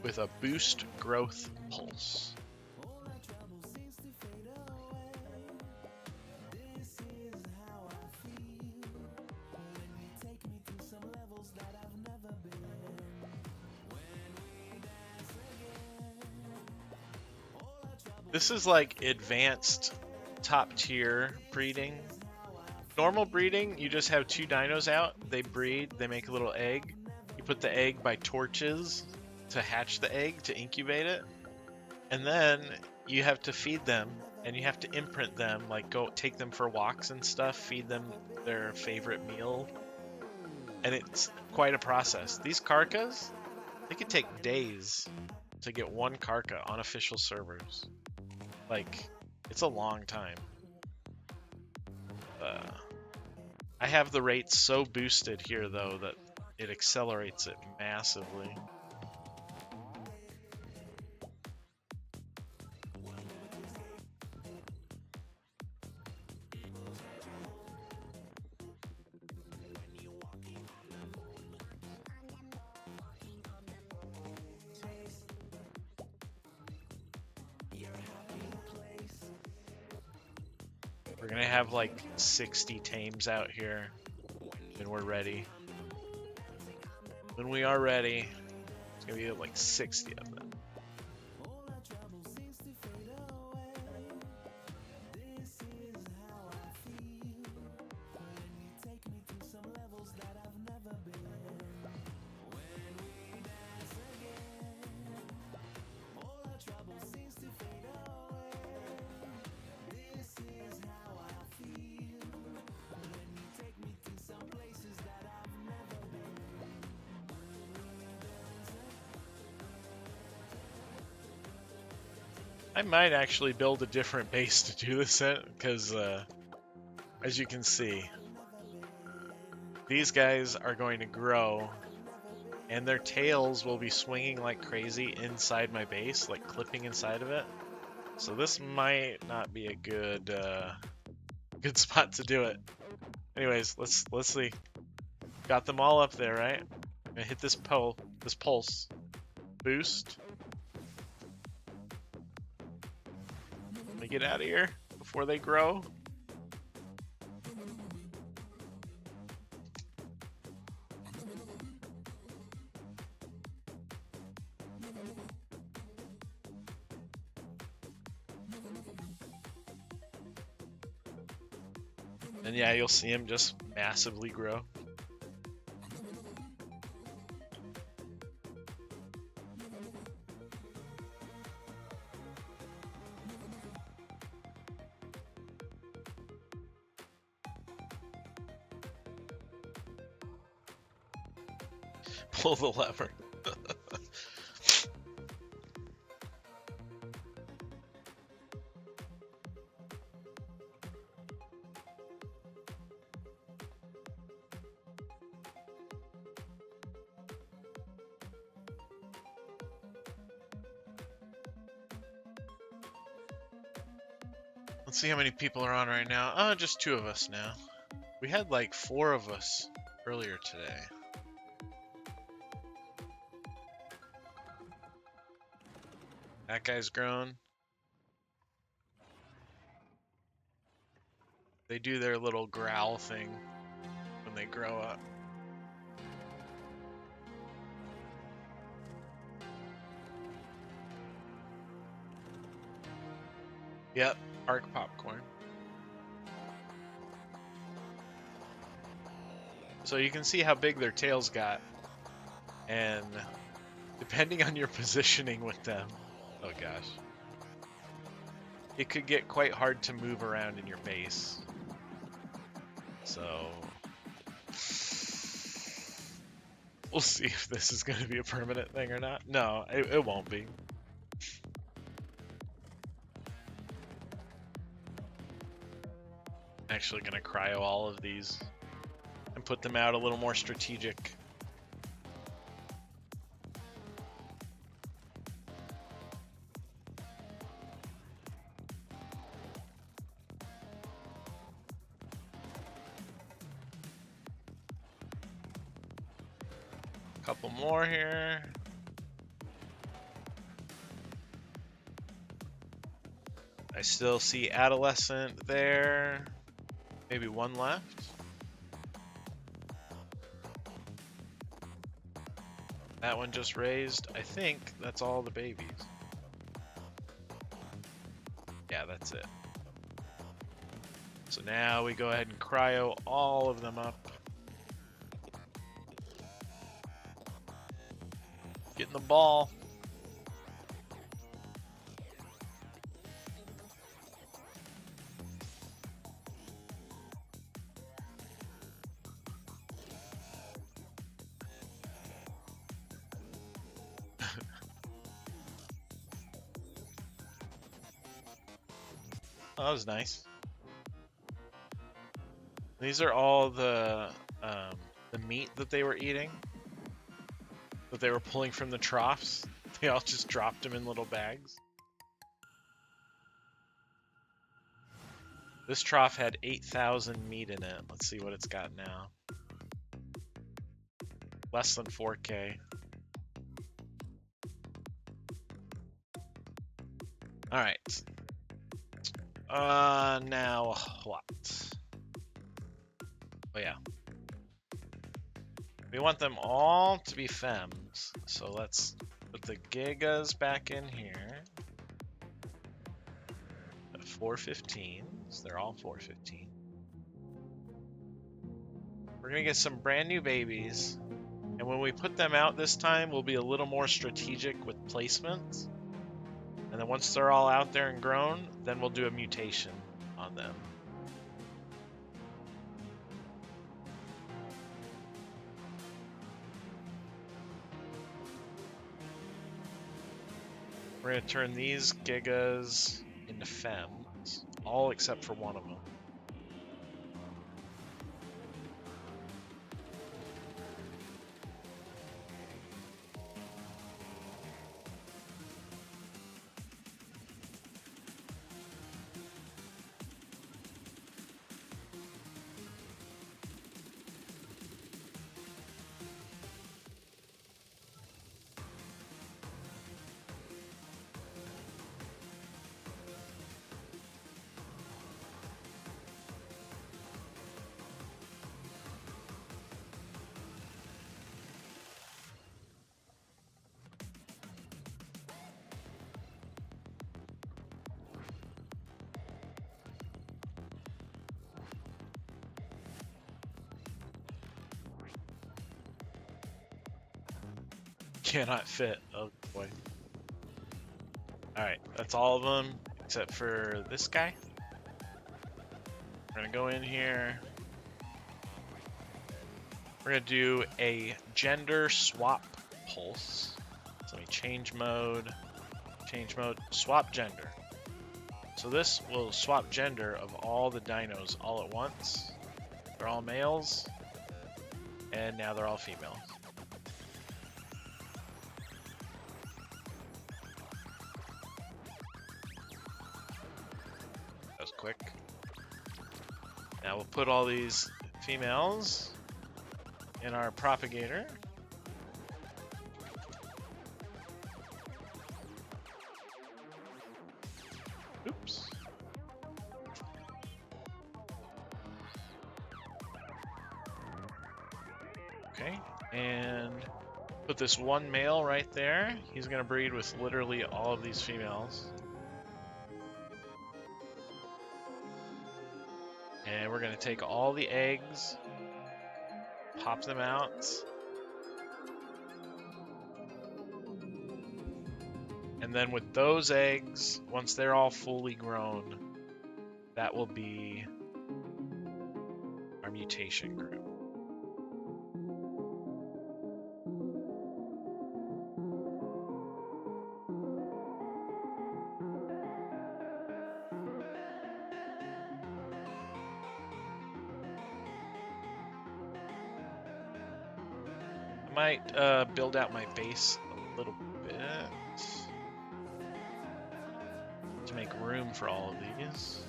with a boost growth pulse. This is like advanced top tier breeding. Normal breeding, you just have 2 dinos out, they breed, they make a little egg. You put the egg by torches to hatch the egg, to incubate it. And then you have to feed them, and you have to imprint them, like go take them for walks and stuff, feed them their favorite meal. And it's quite a process. These Karkas, they could take days to get one Karka on official servers. Like, it's a long time. I have the rates so boosted here, though, that it accelerates it massively. We're gonna have like 60 tames out here, and we're ready. When we are ready, it's gonna be like 60 of them. I might actually build a different base to do this in, because as you can see, these guys are going to grow, and their tails will be swinging like crazy inside my base, like clipping inside of it. So this might not be a good good spot to do it. Anyways, let's see. Got them all up there, right? I'm gonna hit this pulse boost. Let me get out of here before they grow. And yeah, you'll see him just massively grow. Pull the lever. Let's see how many people are on right now. Oh, just 2 of us now. We had like 4 of us earlier today. That guy's grown. They do their little growl thing when they grow up. Yep, Ark popcorn. So you can see how big their tails got, and depending on your positioning with them, oh gosh, it could get quite hard to move around in your base. So we'll see if this is going to be a permanent thing or not. No, it won't be. Actually going to cryo all of these and put them out a little more strategic. Couple more here. I still see adolescent there. Maybe 1 left. That one just raised. I think that's all the babies. Yeah, that's it. So now we go ahead and cryo all of them up. Getting the ball. Oh, that was nice. These are all the meat that they were eating, that they were pulling from the troughs. They all just dropped them in little bags. This trough had 8,000 meat in it. Let's see what it's got now. Less than 4K. All right. Now what? Oh yeah. We want them all to be femmes. So let's put the gigas back in here. 415s. They're all 415. We're gonna get some brand new babies. And when we put them out this time, we'll be a little more strategic with placements. And then once they're all out there and grown, then we'll do a mutation on them. We're gonna turn these gigas into femmes, all except for one of them. Cannot fit. Oh boy. Alright, that's all of them except for this guy. We're gonna go in here. We're gonna do a gender swap pulse. So let me change mode, swap gender. So this will swap gender of all the dinos all at once. They're all males, and now they're all females. That was quick. Now we'll put all these females in our propagator. Oops. Okay, and put this one male right there. He's gonna breed with literally all of these females. And we're gonna take all the eggs, pop them out. And then with those eggs, once they're all fully grown, that will be our mutation group. I might build out my base a little bit to make room for all of these.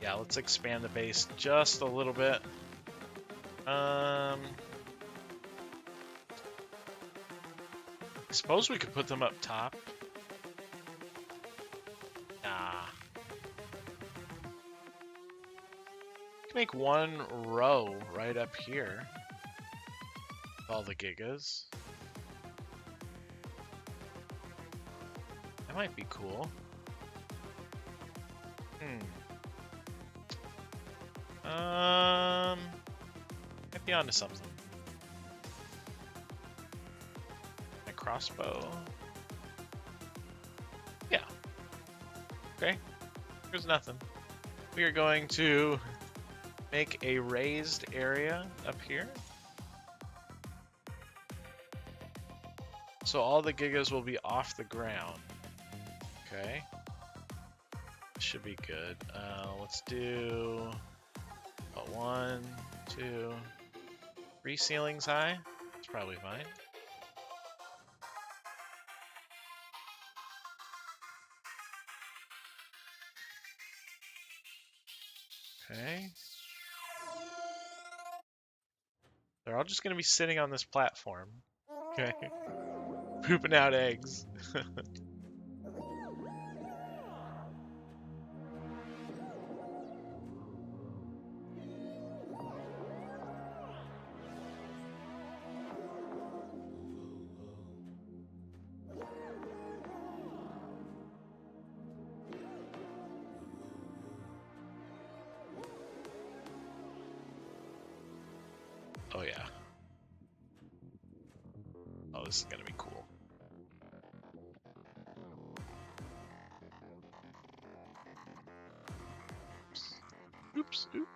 Yeah, let's expand the base just a little bit. I suppose we could put them up top. Nah. We can make one row right up here with all the gigas. That might be cool. Might be onto something. My crossbow. Yeah. Okay. There's nothing. We are going to make a raised area up here. So all the gigas will be off the ground. Okay. Should be good. Let's do 1, 2, 3 ceilings high. It's probably fine. Okay. They're all just gonna be sitting on this platform. Okay. Pooping out eggs. Oh yeah. Oh, this is gonna be cool. Oops, oops.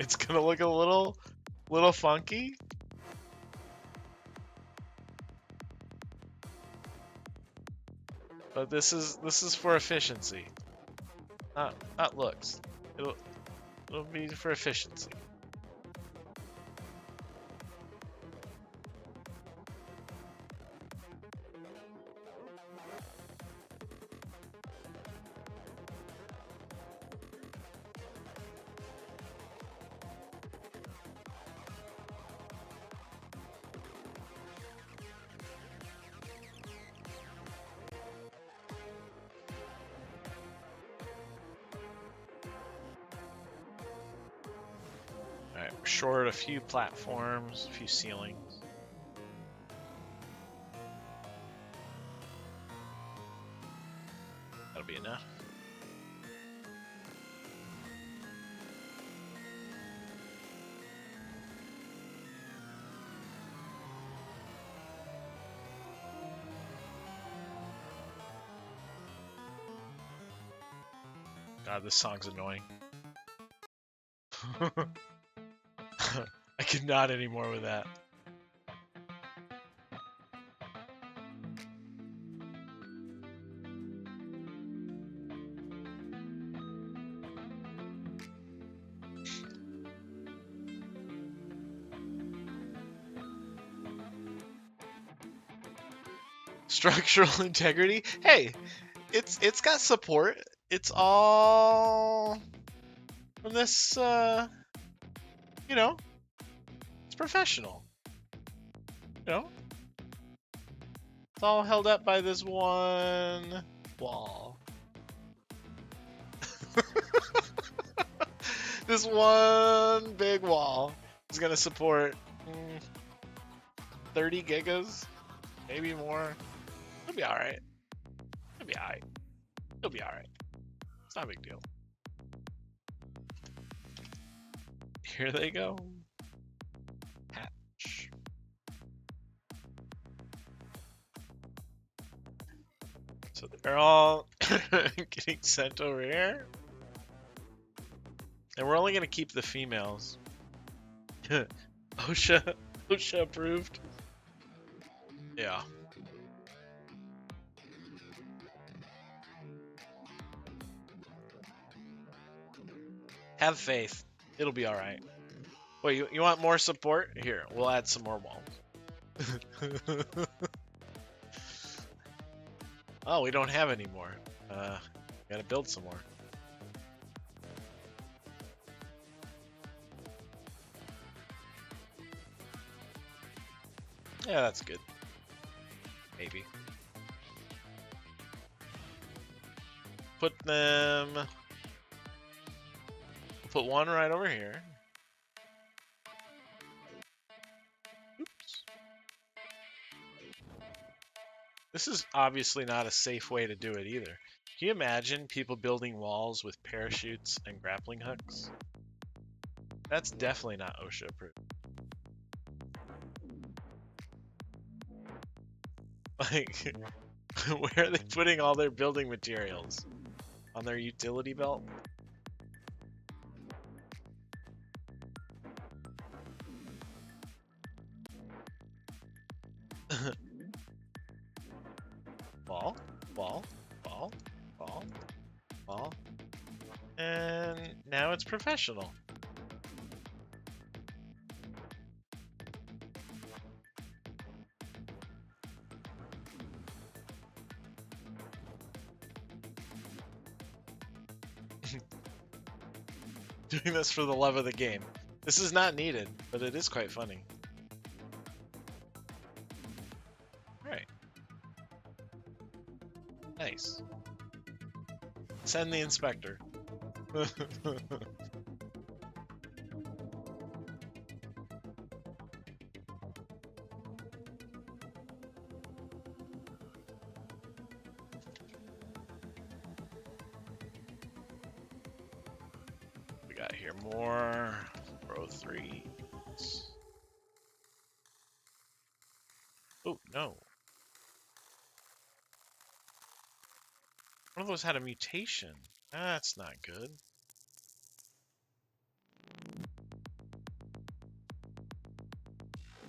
It's gonna look a little funky. But this is for efficiency. Not looks. It'll be for efficiency. Alright, we're short a few platforms, a few ceilings. That'll be enough. God, this song's annoying. I cannot anymore with that. Structural integrity? Hey, it's got support. It's all from this you know, it's professional. You know? It's all held up by this one wall. This one big wall is gonna support 30 gigas, maybe more. It'll be alright. It'll be alright. It'll be alright. It's not a big deal. Here they go. Hatch. So they're all getting sent over here. And we're only going to keep the females. OSHA approved. Yeah. Have faith. It'll be alright. Wait, you want more support? Here, we'll add some more walls. Oh, we don't have any more. Gotta build some more. Yeah, that's good. Maybe. Put them... Put one right over here. Oops. This is obviously not a safe way to do it either. Can you imagine people building walls with parachutes and grappling hooks? That's definitely not OSHA approved. Like, where are they putting all their building materials? On their utility belt? Ball, ball, ball, ball, ball. And now it's professional. Doing this for the love of the game. This is not needed, but it is quite funny. Alright. Nice. Send the inspector. Here, more. Throw 3. Oh, no. One of those had a mutation. That's not good.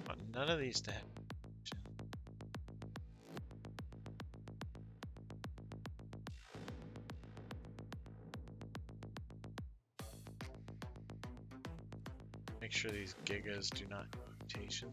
I want none of these to have mutation. Make sure these gigas do not have mutation.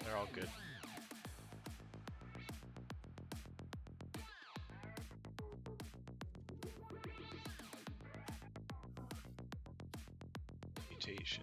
They're all good. Mutation.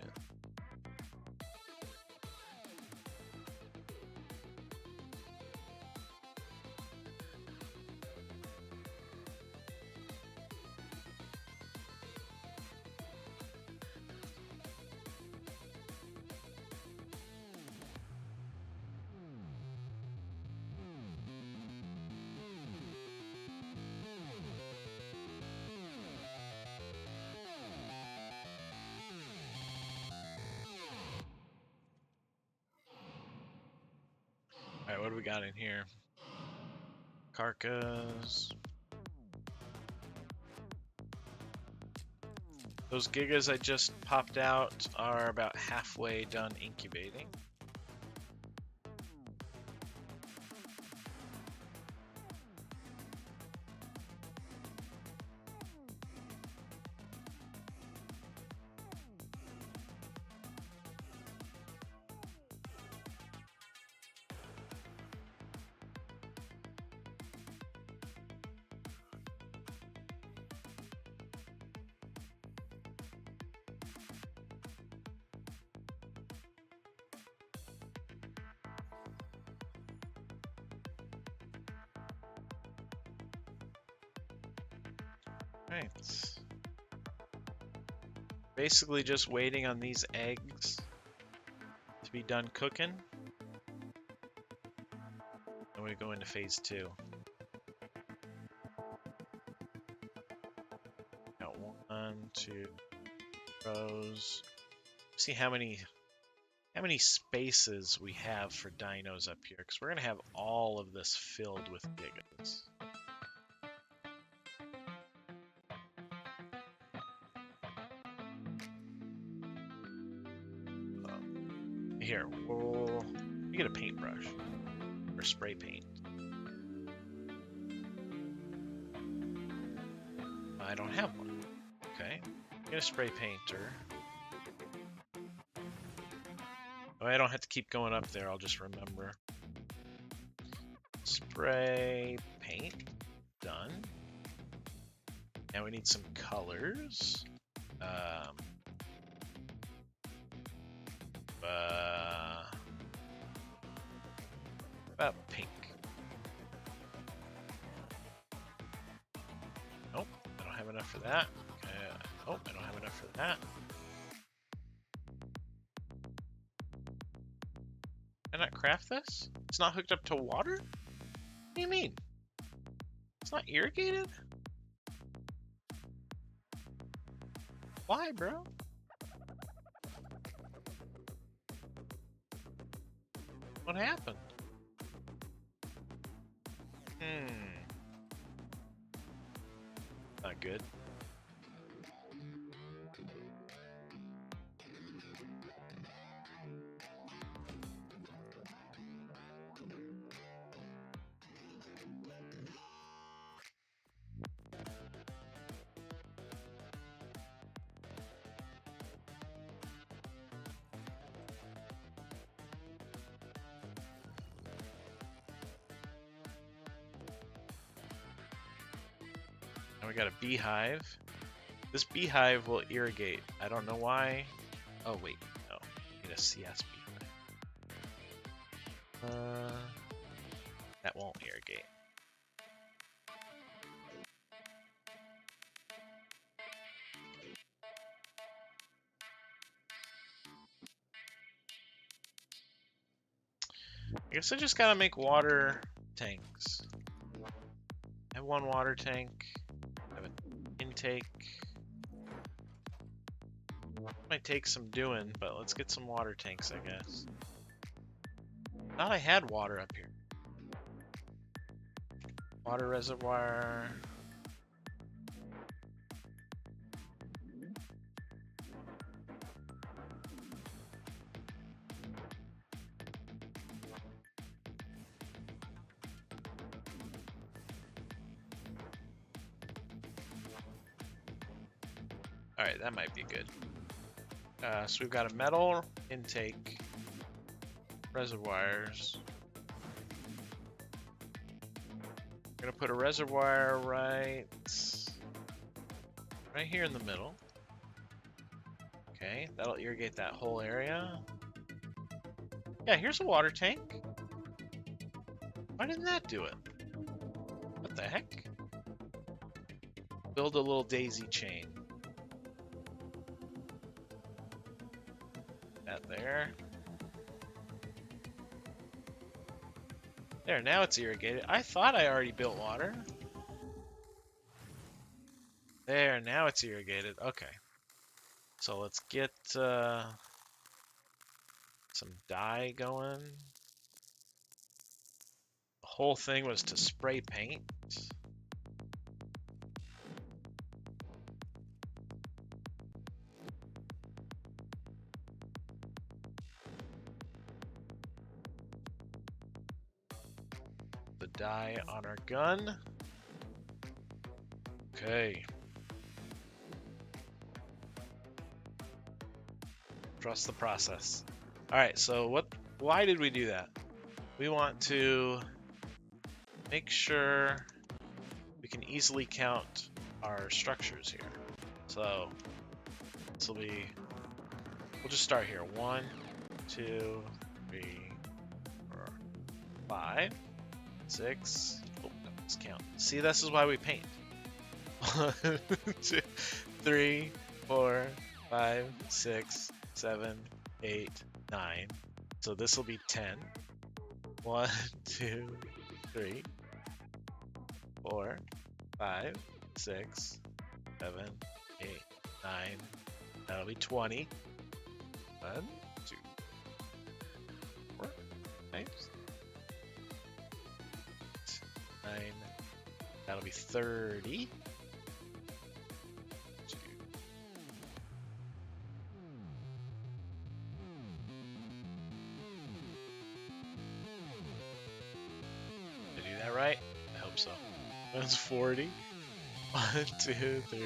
Alright, what do we got in here? Carcass. Those gigas I just popped out are about halfway done incubating. Right. Basically just waiting on these eggs to be done cooking. And we go into phase 2. Got 1, 2 rows. See how many spaces we have for dinos up here, because we're gonna have all of this filled with gigas. Here, we'll get a paintbrush or spray paint. I don't have one. Okay, get a spray painter. Oh, I don't have to keep going up there. I'll just remember. Spray paint done. Now we need some colors. About pink. Nope, I don't have enough for that. Oh, I don't have enough for that. Can I not craft this? It's not hooked up to water? What do you mean? It's not irrigated? Why, bro? What happened? Not good. we got a beehive. This beehive will irrigate. I don't know why. Oh wait, no. I need a CS beehive. That won't irrigate. I guess I just gotta make water tanks. I have one water tank. I have an intake. Might take some doing, but let's get some water tanks, I guess. Thought I had water up here. Water reservoir. Alright, that might be good. So we've got a metal intake, reservoirs. I'm gonna put a reservoir right here in the middle. Okay, that'll irrigate that whole area. Yeah, here's a water tank. Why didn't that do it? What the heck? Build a little daisy chain. That there. There, now it's irrigated. I thought I already built water. There, now it's irrigated. Okay. So let's get some dye going. The whole thing was to spray paint. The dye on our gun. Okay. Trust the process. Alright, so why did we do that? We want to make sure we can easily count our structures here. So this will be, we'll just start here. 1, 2, 3, 4, 5, 6. Oh, let's count. See, this is why we paint. 1, 2, 3, 4, 5, 6, 7, 8, 9. So this will be 10. 1, 2, 3, 4, 5, 6, 7, 8, 9. That'll be 20. 1, 2, 4, 5, 9. That'll be 30. 2. Did I do that right? I hope so. That's 40. 1, 2, 3,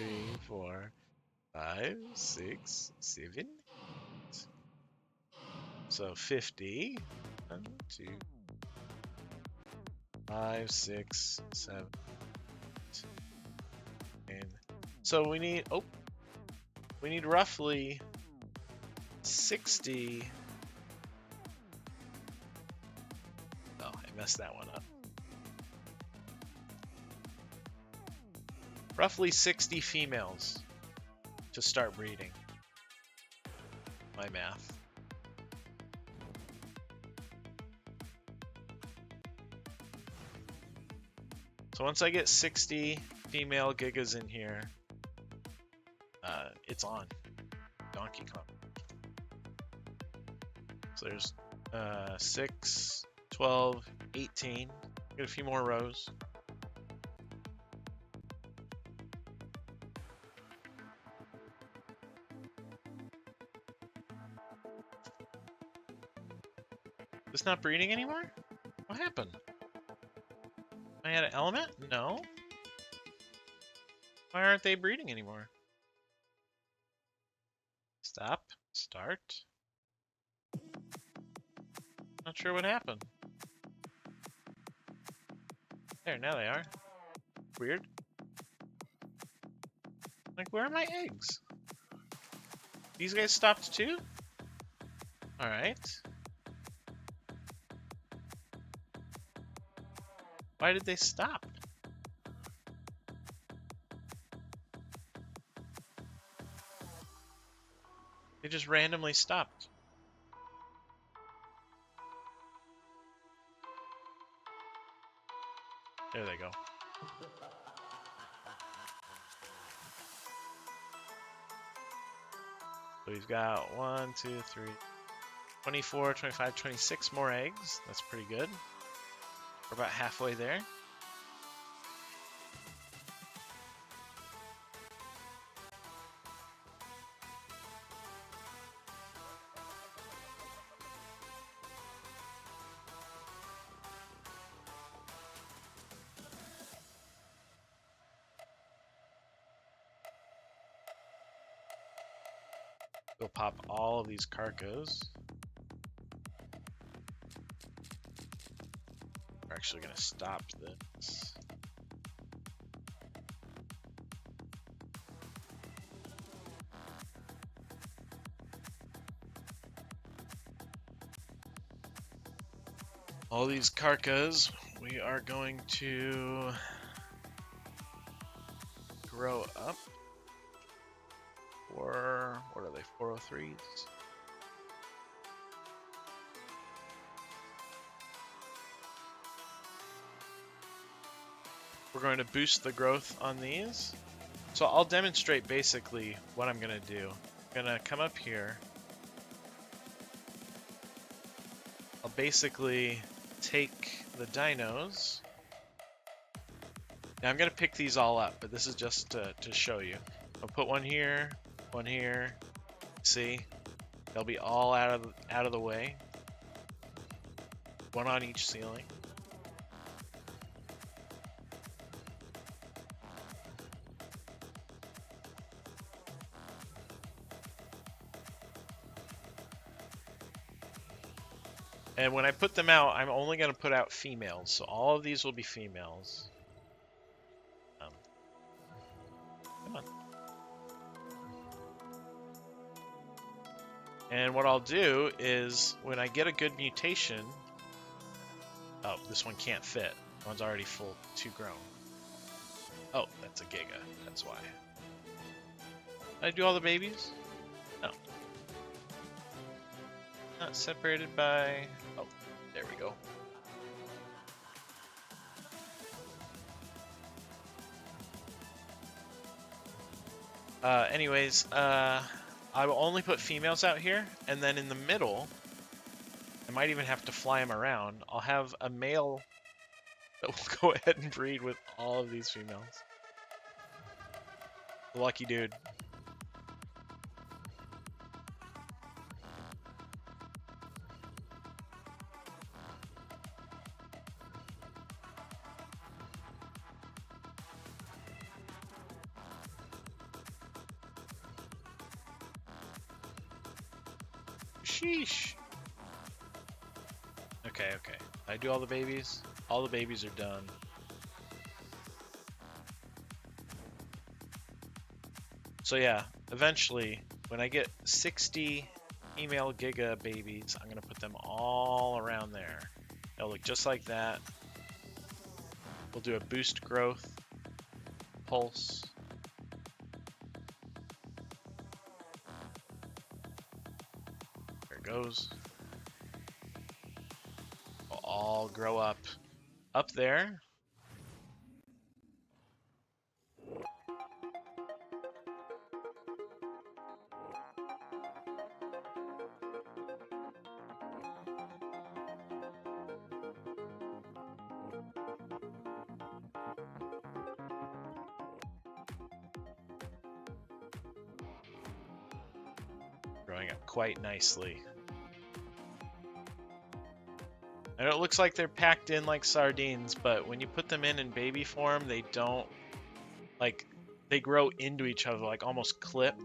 4, 5, 6, 7. So 50. 1, 2, 5, 6, 7, 8, 9. So we need roughly 60. Oh, I messed that one up. Roughly 60 females to start breeding. My math. So once I get 60 female gigas in here, it's on. Donkey Kong. So there's 6, 12, 18. Get a few more rows. It's not breeding anymore? What happened? I had an element? No. Why aren't they breeding anymore? Stop. Start. Not sure what happened. There, now they are. Weird. Like, where are my eggs? These guys stopped too? Alright. Why did they stop? They just randomly stopped. There they go. So we've got 1, 2, 3, 24, 25, 26 more eggs. That's pretty good. We're about halfway there. We'll pop all of these carcos. We're actually going to stop this. All these carcas we are going to grow up. For, what are they, 403s? We're going to boost the growth on these. So I'll demonstrate basically what I'm going to do. I'm going to come up here. I'll basically take the dinos. Now I'm going to pick these all up, but this is just to show you. I'll put one here, one here. See? They'll be all out of the way. One on each ceiling. And when I put them out, I'm only going to put out females. So all of these will be females. Come on. And what I'll do is when I get a good mutation... Oh, this one can't fit. One's already full, too grown. Oh, that's a Giga. That's why. Did I do all the babies? No. Not separated by... Oh, there we go. Anyways, I will only put females out here, and then in the middle, I might even have to fly them around. I'll have a male that will go ahead and breed with all of these females. Lucky dude. Sheesh. Okay, okay. I do all the babies. All the babies are done. So yeah, eventually, when I get 60 female Giga babies, I'm going to put them all around there. They'll look just like that. We'll do a boost growth, pulse. There it goes. We'll all grow up there. Growing up quite nicely. And it looks like they're packed in like sardines, but when you put them in baby form, they don't, like, they grow into each other, like almost clip.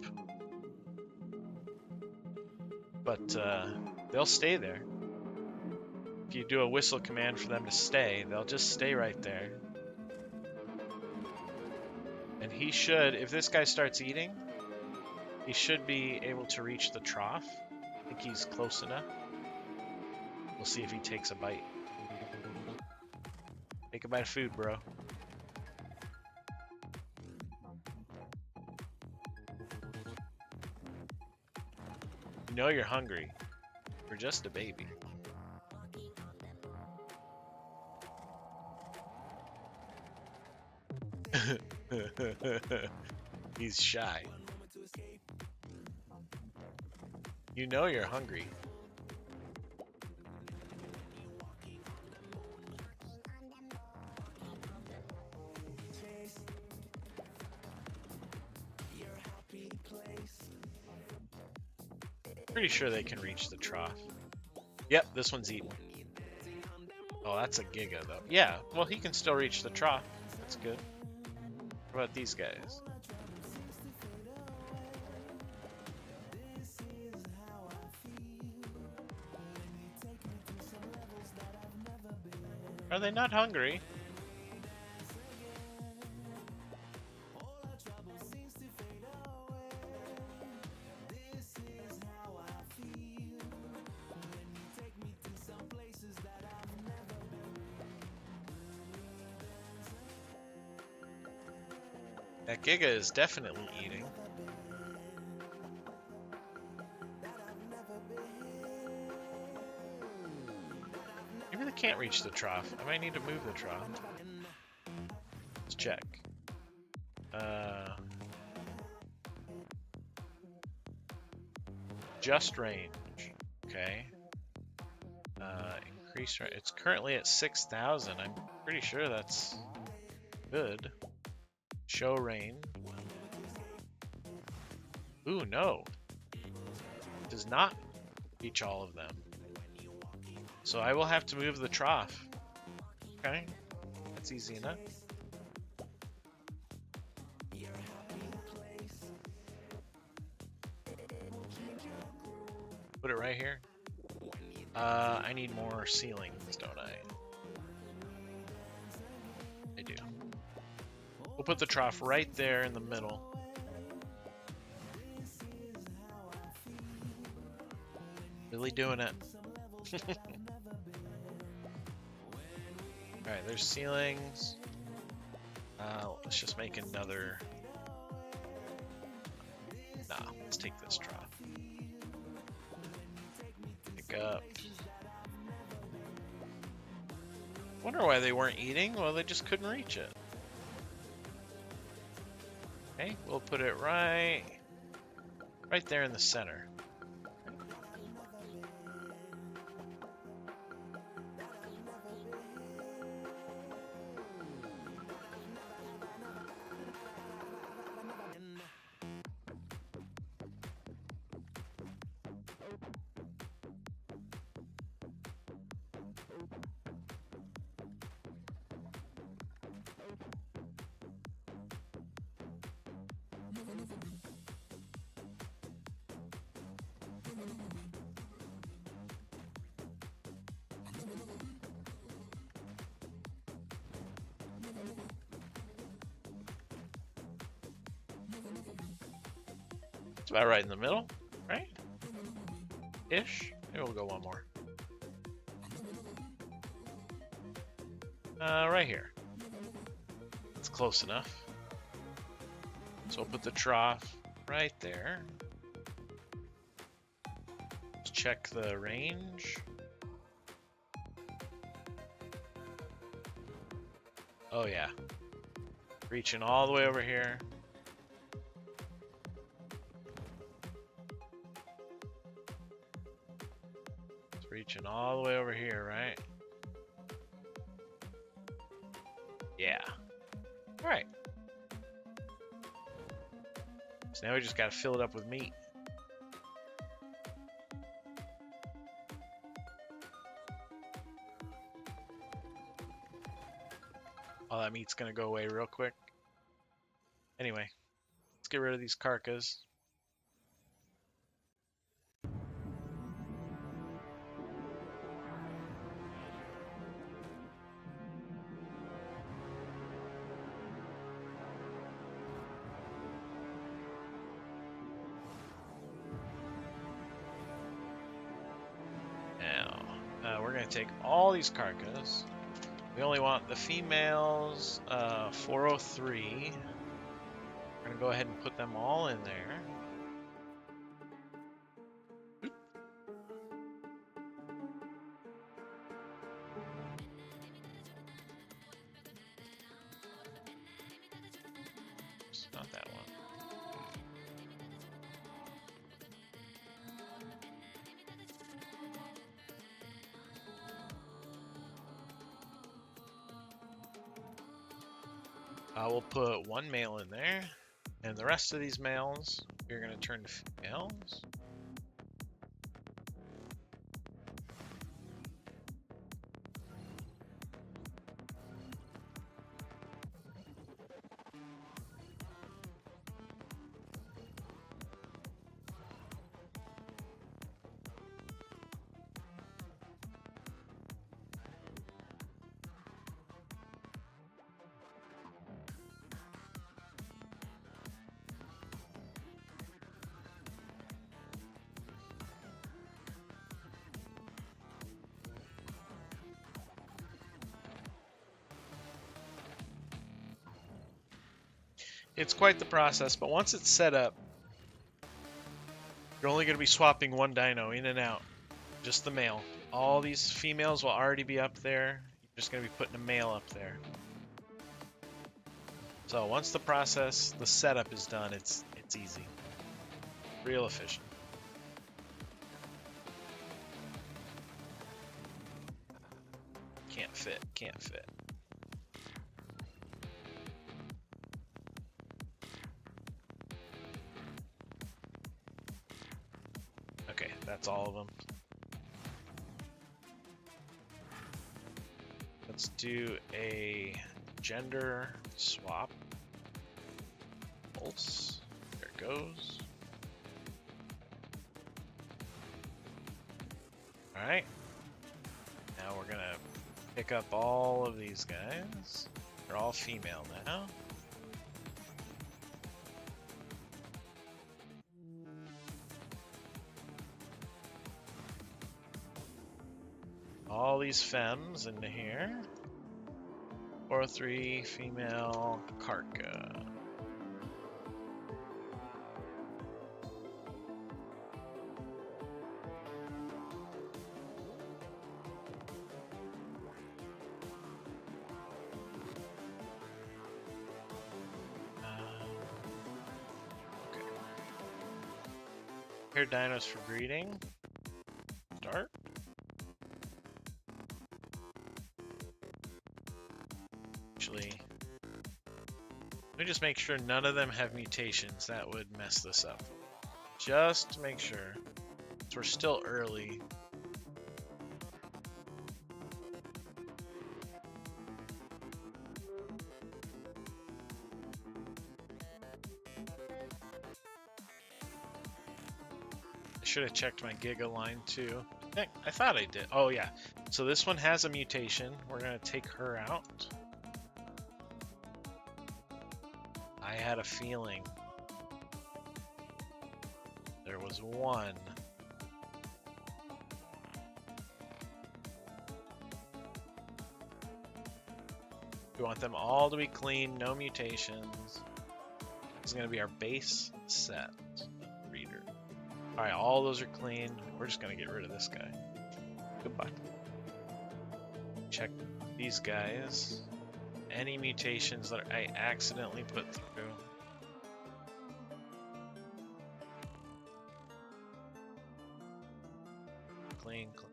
But they'll stay there. If you do a whistle command for them to stay, they'll just stay right there. And he should, if this guy starts eating, he should be able to reach the trough. I think he's close enough. We'll see if he takes a bite. Take a bite of food, bro. You know you're hungry. You're just a baby. He's shy. You know you're hungry. Pretty sure they can reach the trough. Yep, this one's eating. Oh, that's a Giga, though. Yeah, well, he can still reach the trough. That's good. What about these guys? Are they not hungry? That Giga is definitely eating. Maybe they can't reach the trough. I might need to move the trough. Let's check. Just range. Okay. Increase range. It's currently at 6,000. I'm pretty sure that's good. Show range. Ooh, no. It does not reach all of them. So I will have to move the trough. Okay. That's easy enough. Put it right here. I need more ceilings, don't I? I do. We'll put the trough right there in the middle. Really doing it. Alright, there's ceilings. Let's just make another... Nah, let's take this trough. Pick up. Wonder why they weren't eating. Well, they just couldn't reach it. Okay, we'll put it right there in the center. It's about right in the middle, right? Ish. Maybe we'll go one more. Right here. It's close enough. So we'll put the trough right there. Let's check the range. Oh yeah. Reaching all the way over here. It's reaching all the way over here, right? Yeah. Alright. So now we just gotta fill it up with meat. All that meat's gonna go away real quick. Anyway, let's get rid of these carcas. we're going to take all these carcass. We only want the females, 403. We're going to go ahead and put them all in there. Oops, not that one. We'll put one male in there, and the rest of these males, we're going to turn to females. It's quite the process, but once it's set up, you're only going to be swapping one dino in and out, just the male. All these females will already be up there. You're just going to be putting a male up there. So once the process, the setup is done, it's easy. Real efficient. Can't fit, can't fit. Okay, that's all of them. Let's do a gender swap. Pulse. There it goes. Alright. Now we're gonna pick up all of these guys. They're all female now. All these femmes into here. 403 female Karka. Okay. Here dinos for breeding. Start. Actually, let me just make sure none of them have mutations. That would mess this up. Just to make sure. So we're still early. I should have checked my Giga line too. Heck, I thought I did. Oh yeah. So this one has a mutation. We're gonna take her out. I had a feeling there was one. We want them all to be clean, no mutations. This is going to be our base set reader. Alright, all those are clean. We're just going to get rid of this guy. Goodbye. Check these guys. Any mutations that I accidentally put through. Clean, clean.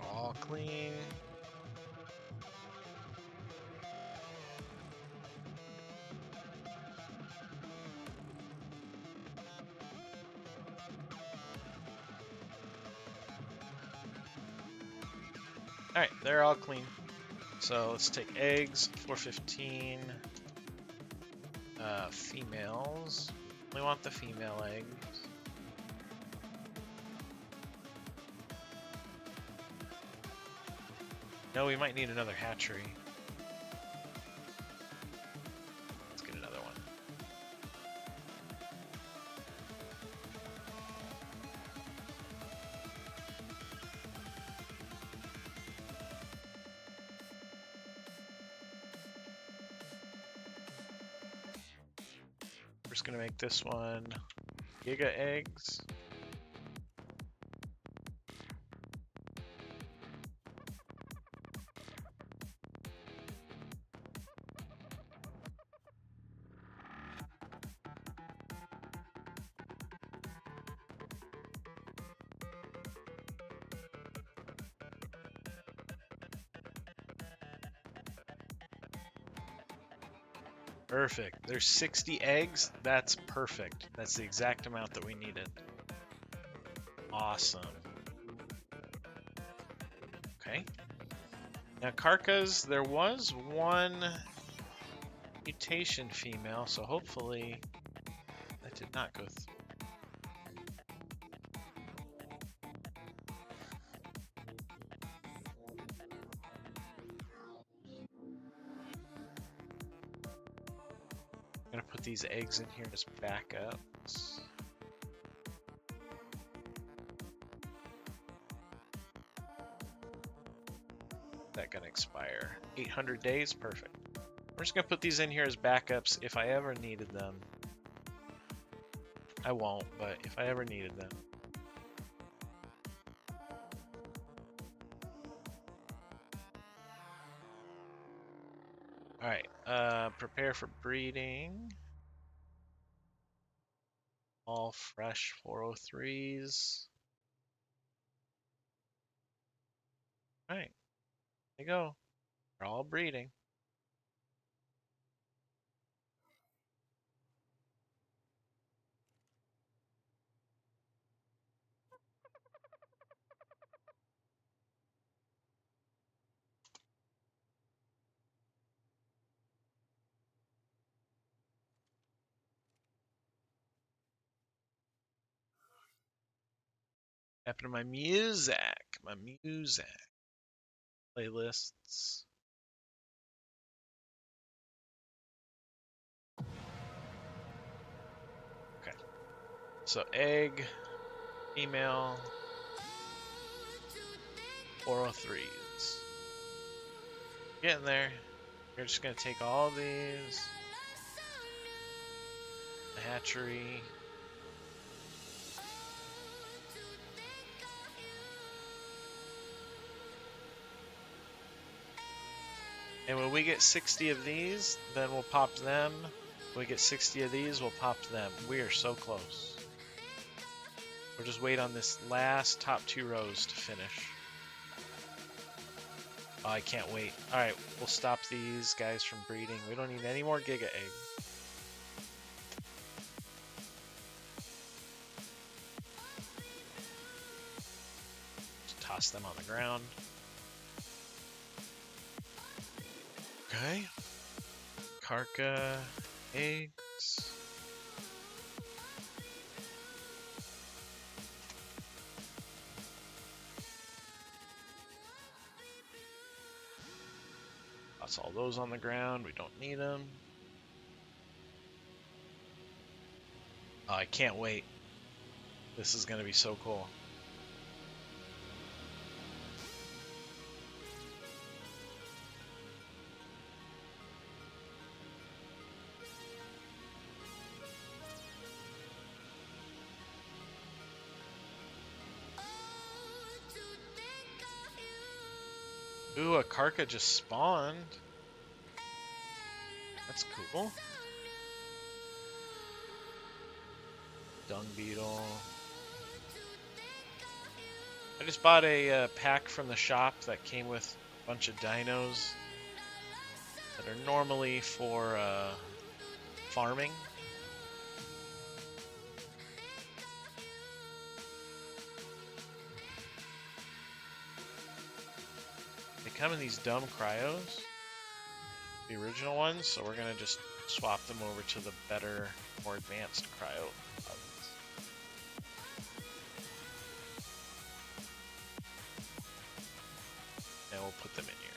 All clean. Alright, they're all clean. So let's take eggs, 415. Females. We want the female eggs. No, we might need another hatchery. Let's get another one. We're just gonna make this one Giga eggs. Perfect. There's 60 eggs. That's perfect. That's the exact amount that we needed. Awesome. Okay. Now, Karkas, there was one mutation female, so hopefully that did not go through. I'm gonna put these eggs in here as backups. That gonna expire 800 days. Perfect. We're just gonna put these in here as backups if I ever needed them. I won't, but if I ever needed them. Alright, prepare for breeding. All fresh 403s. Alright, there you go. They're all breeding. Happened to my music. My music. Playlists. Okay. So egg, female, 403s. Getting there. We're just gonna take all these. The hatchery. And when we get 60 of these, then we'll pop them. When we get 60 of these, we'll pop them. We are so close. We'll just wait on this last top 2 rows to finish. Oh, I can't wait. Alright, we'll stop these guys from breeding. We don't need any more Giga eggs. Just toss them on the ground. Okay. Karka eggs. Toss all those on the ground. We don't need them. Oh, I can't wait. This is going to be so cool. Ooh, a Karka just spawned. That's cool. Dung beetle. I just bought a pack from the shop that came with a bunch of dinos that are normally for farming. They come in these dumb cryos, the original ones, so we're gonna just swap them over to the better, more advanced cryo ovens. And we'll put them in here.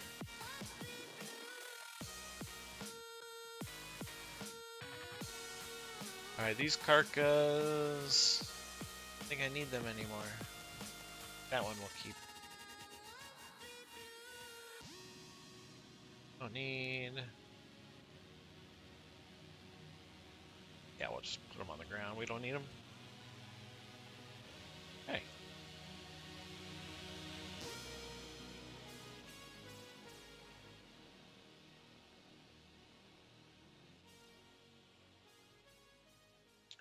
Alright, these carcas... I don't think I need them anymore. That one we'll keep. Don't need... Yeah, we'll just put them on the ground. We don't need them. Hey.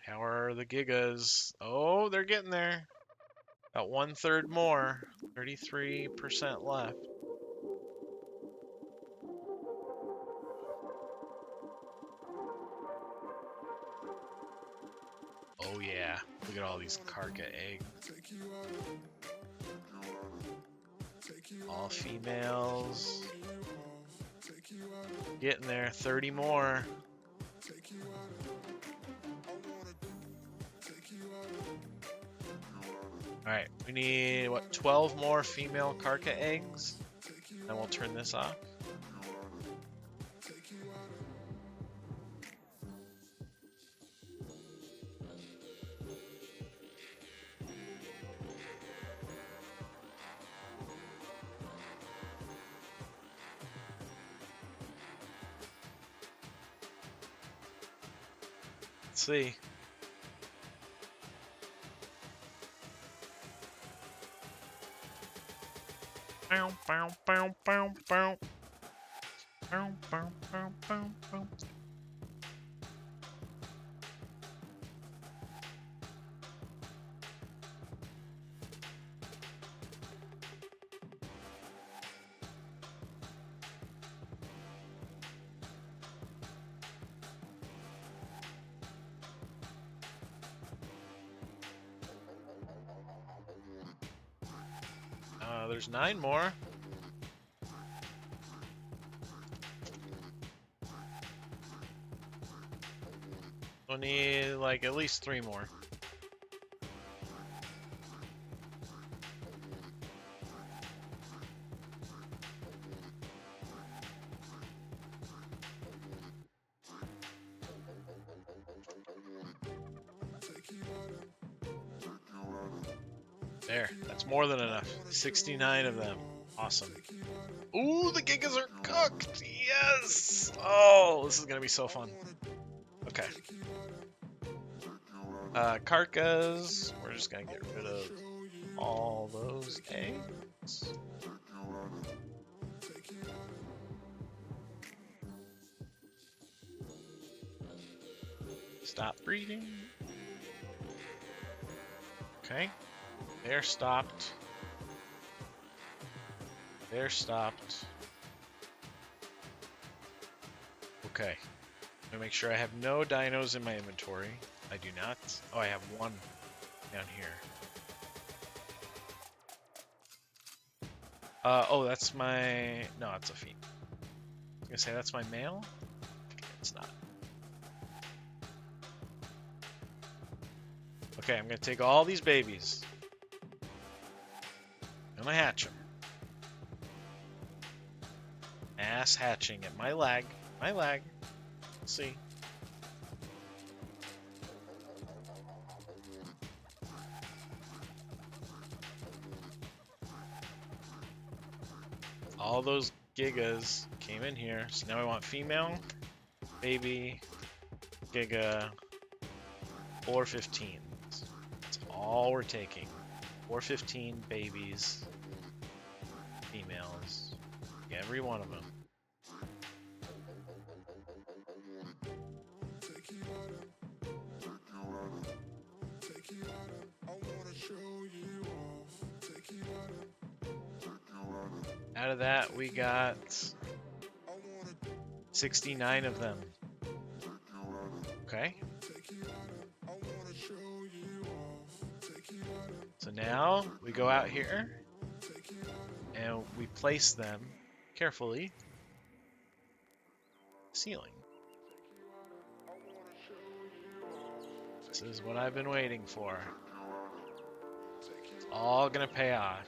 How are the gigas? Oh, they're getting there. About 1/3 more. 33% left. Oh yeah. Look at all these carca eggs. All females. Getting there. 30 more. Alright, we need, what, 12 more female carca eggs? Then we'll turn this off. Let's see. Bow, bow, bow, bow, bow. Bow, bow, bow, bow, bow. There's 9 more. We'll need like at least 3 more. There, that's more than enough. 69 of them. Awesome. Ooh, the gigas are cooked! Yes! Oh, this is gonna be so fun. Okay. Carcas. We're just gonna get rid of all those eggs. Stop breeding. Okay. They're stopped. They're stopped. Okay. I'm gonna make sure I have no dinos in my inventory. I do not. Oh, I have 1 down here. Oh, that's my... No, it's a female. I was gonna say that's my male. It's not. Okay, I'm gonna take all these babies. I'm gonna hatch them. Ass hatching at my lag. My lag. Let's see. All those gigas came in here. So now I want female, baby, giga, 415s. That's all we're taking. 415 babies, females. Every one of them. Out of that, we got 69 of them. Okay. So now we go out here and we place them carefully. Ceiling. This is what I've been waiting for. It's all gonna pay off.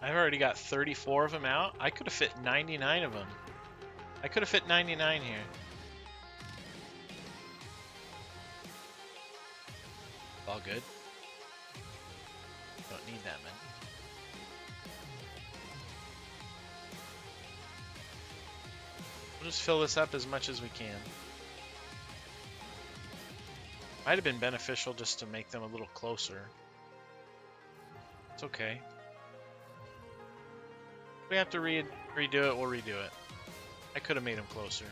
I've already got 34 of them out. I could have fit 99 of them. I could have fit 99 here. All good. Don't need that many. We'll just fill this up as much as we can. Might have been beneficial just to make them a little closer. It's okay. If we have to redo it, we'll redo it. I could have made them closer.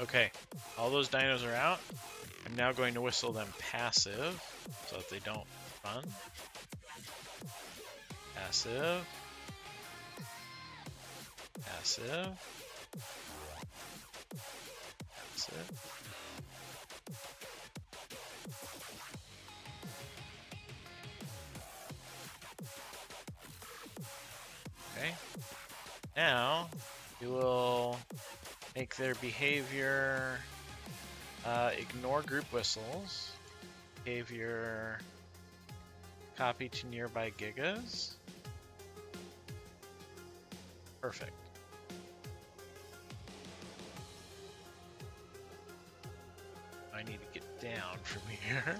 Okay, all those dinos are out. I'm now going to whistle them passive so that they don't run. Passive. Passive. Passive. Okay. Now we will make their behavior ignore group whistles. Behavior copy to nearby gigas. Perfect. I need to get down from here.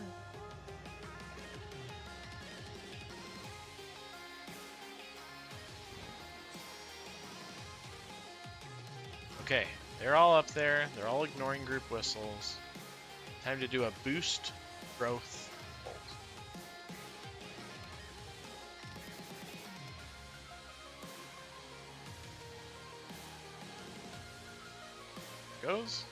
Okay, they're all up there. They're all ignoring group whistles. Time to do a boost growth bolt. Goes.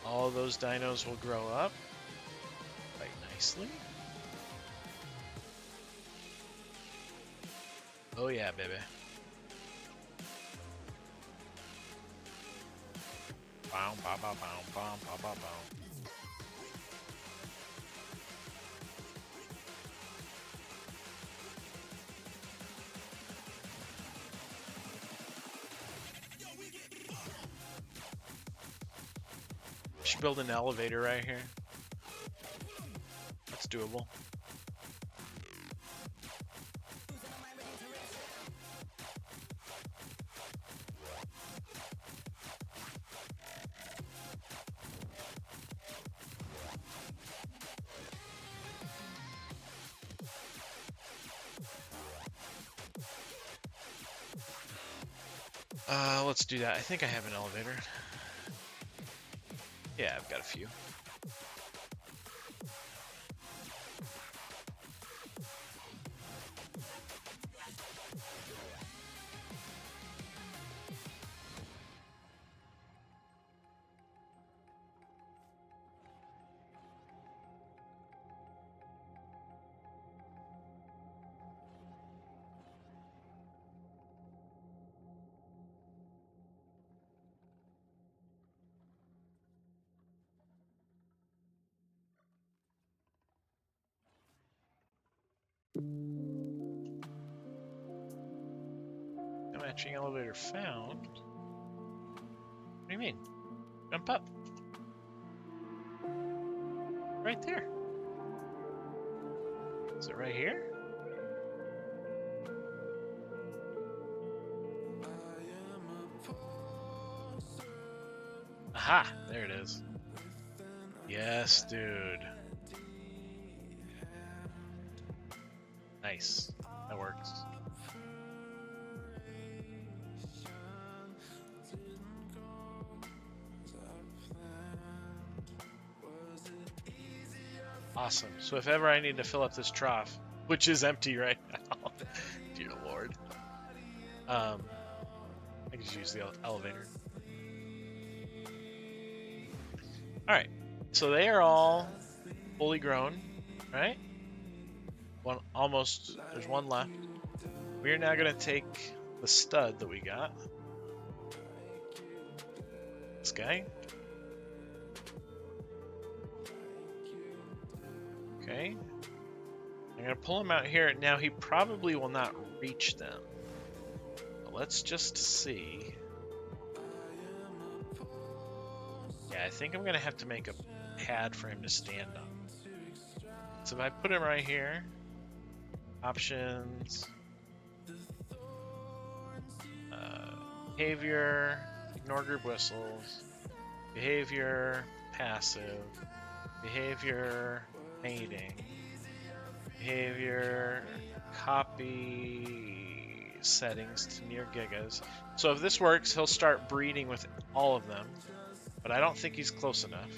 All those dinos will grow up quite nicely. Oh yeah, baby. Bow, bow, bow, bow, bow, bow, bow, bow. Should build an elevator right here. That's doable. Let's do that. I think I have an elevator. Yeah, I've got a few. No matching elevator found. What do you mean? Jump up. Right there. Is it right here? Aha! There it is. Yes, dude. Nice. That works. Awesome. So if ever I need to fill up this trough, which is empty right now, dear Lord, I can just use the elevator. All right. So they are all fully grown, right? One almost. There's one left. We are now gonna take the stud that we got. This guy. Okay. I'm gonna pull him out here. Now he probably will not reach them. But let's just see. Yeah, I think I'm gonna have to make a pad for him to stand on. So if I put him right here, options, behavior, ignore group whistles, behavior, passive, behavior, mating, behavior, copy settings to near gigas. So if this works, he'll start breeding with all of them, but I don't think he's close enough.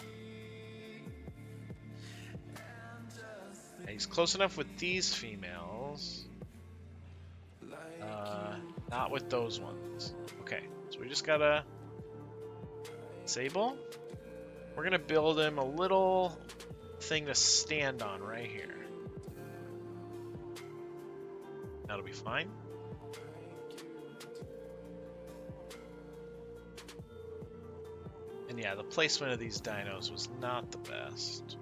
He's close enough with these females, not with those ones. Okay, so we just gotta disable. We're gonna build him a little thing to stand on right here. That'll be fine. And yeah, the placement of these dinos was not the best.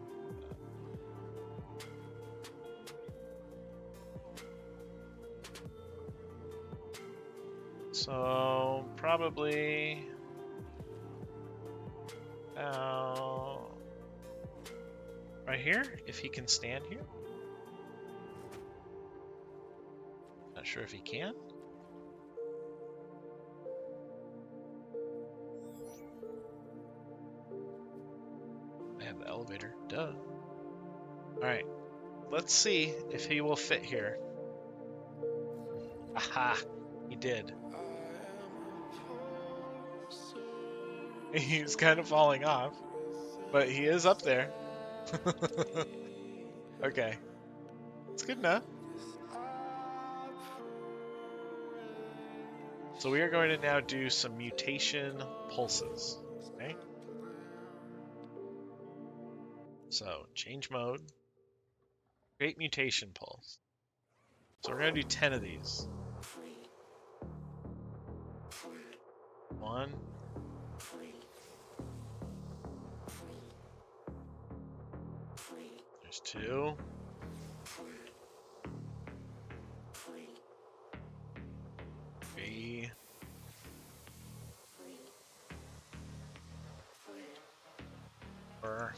So probably right here, if he can stand here. Not sure if he can. I have the elevator, duh. Alright, let's see if he will fit here. Aha, he did. He's kind of falling off, but he is up there. Okay, it's good enough. So we are going to now do some mutation pulses. Okay. So change mode, create mutation pulse. So we're going to do 10 of these. 1. There's 2. 3. 4.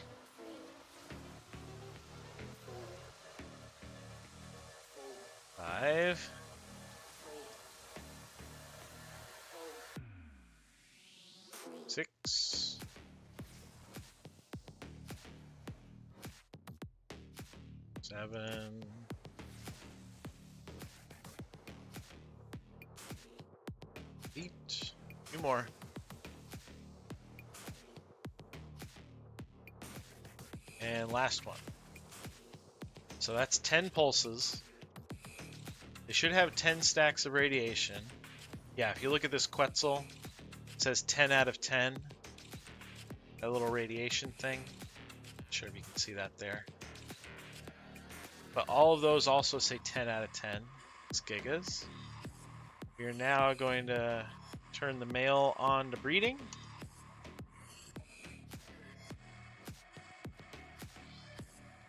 5. 6. 7. 8. 2 more. And last one. So that's 10 pulses. They should have 10 stacks of radiation. Yeah, if you look at this Quetzal, it says 10 out of 10. That little radiation thing. Not sure if you can see that there. But all of those also say 10 out of 10. It's gigas. We are now going to turn the male on to breeding.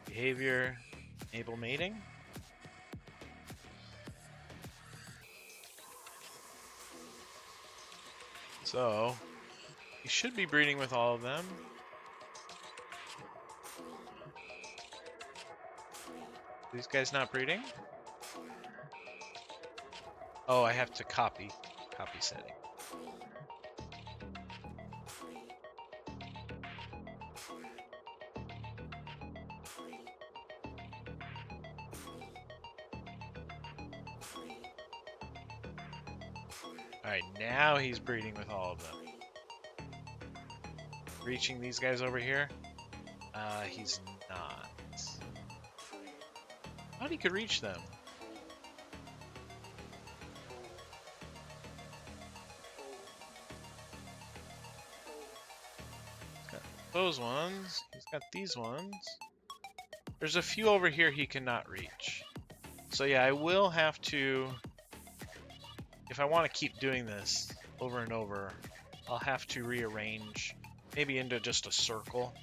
Behavior, enable mating. So, you should be breeding with all of them. These guys not breeding? Oh, I have to copy setting. Alright, now he's breeding with all of them. Reaching these guys over here? He's not. seeds. I thought he could reach them. He's got those ones. He's got these ones. There's a few over here he cannot reach. So yeah, I will have to, if I want to keep doing this over and over, I'll have to rearrange maybe into just a circle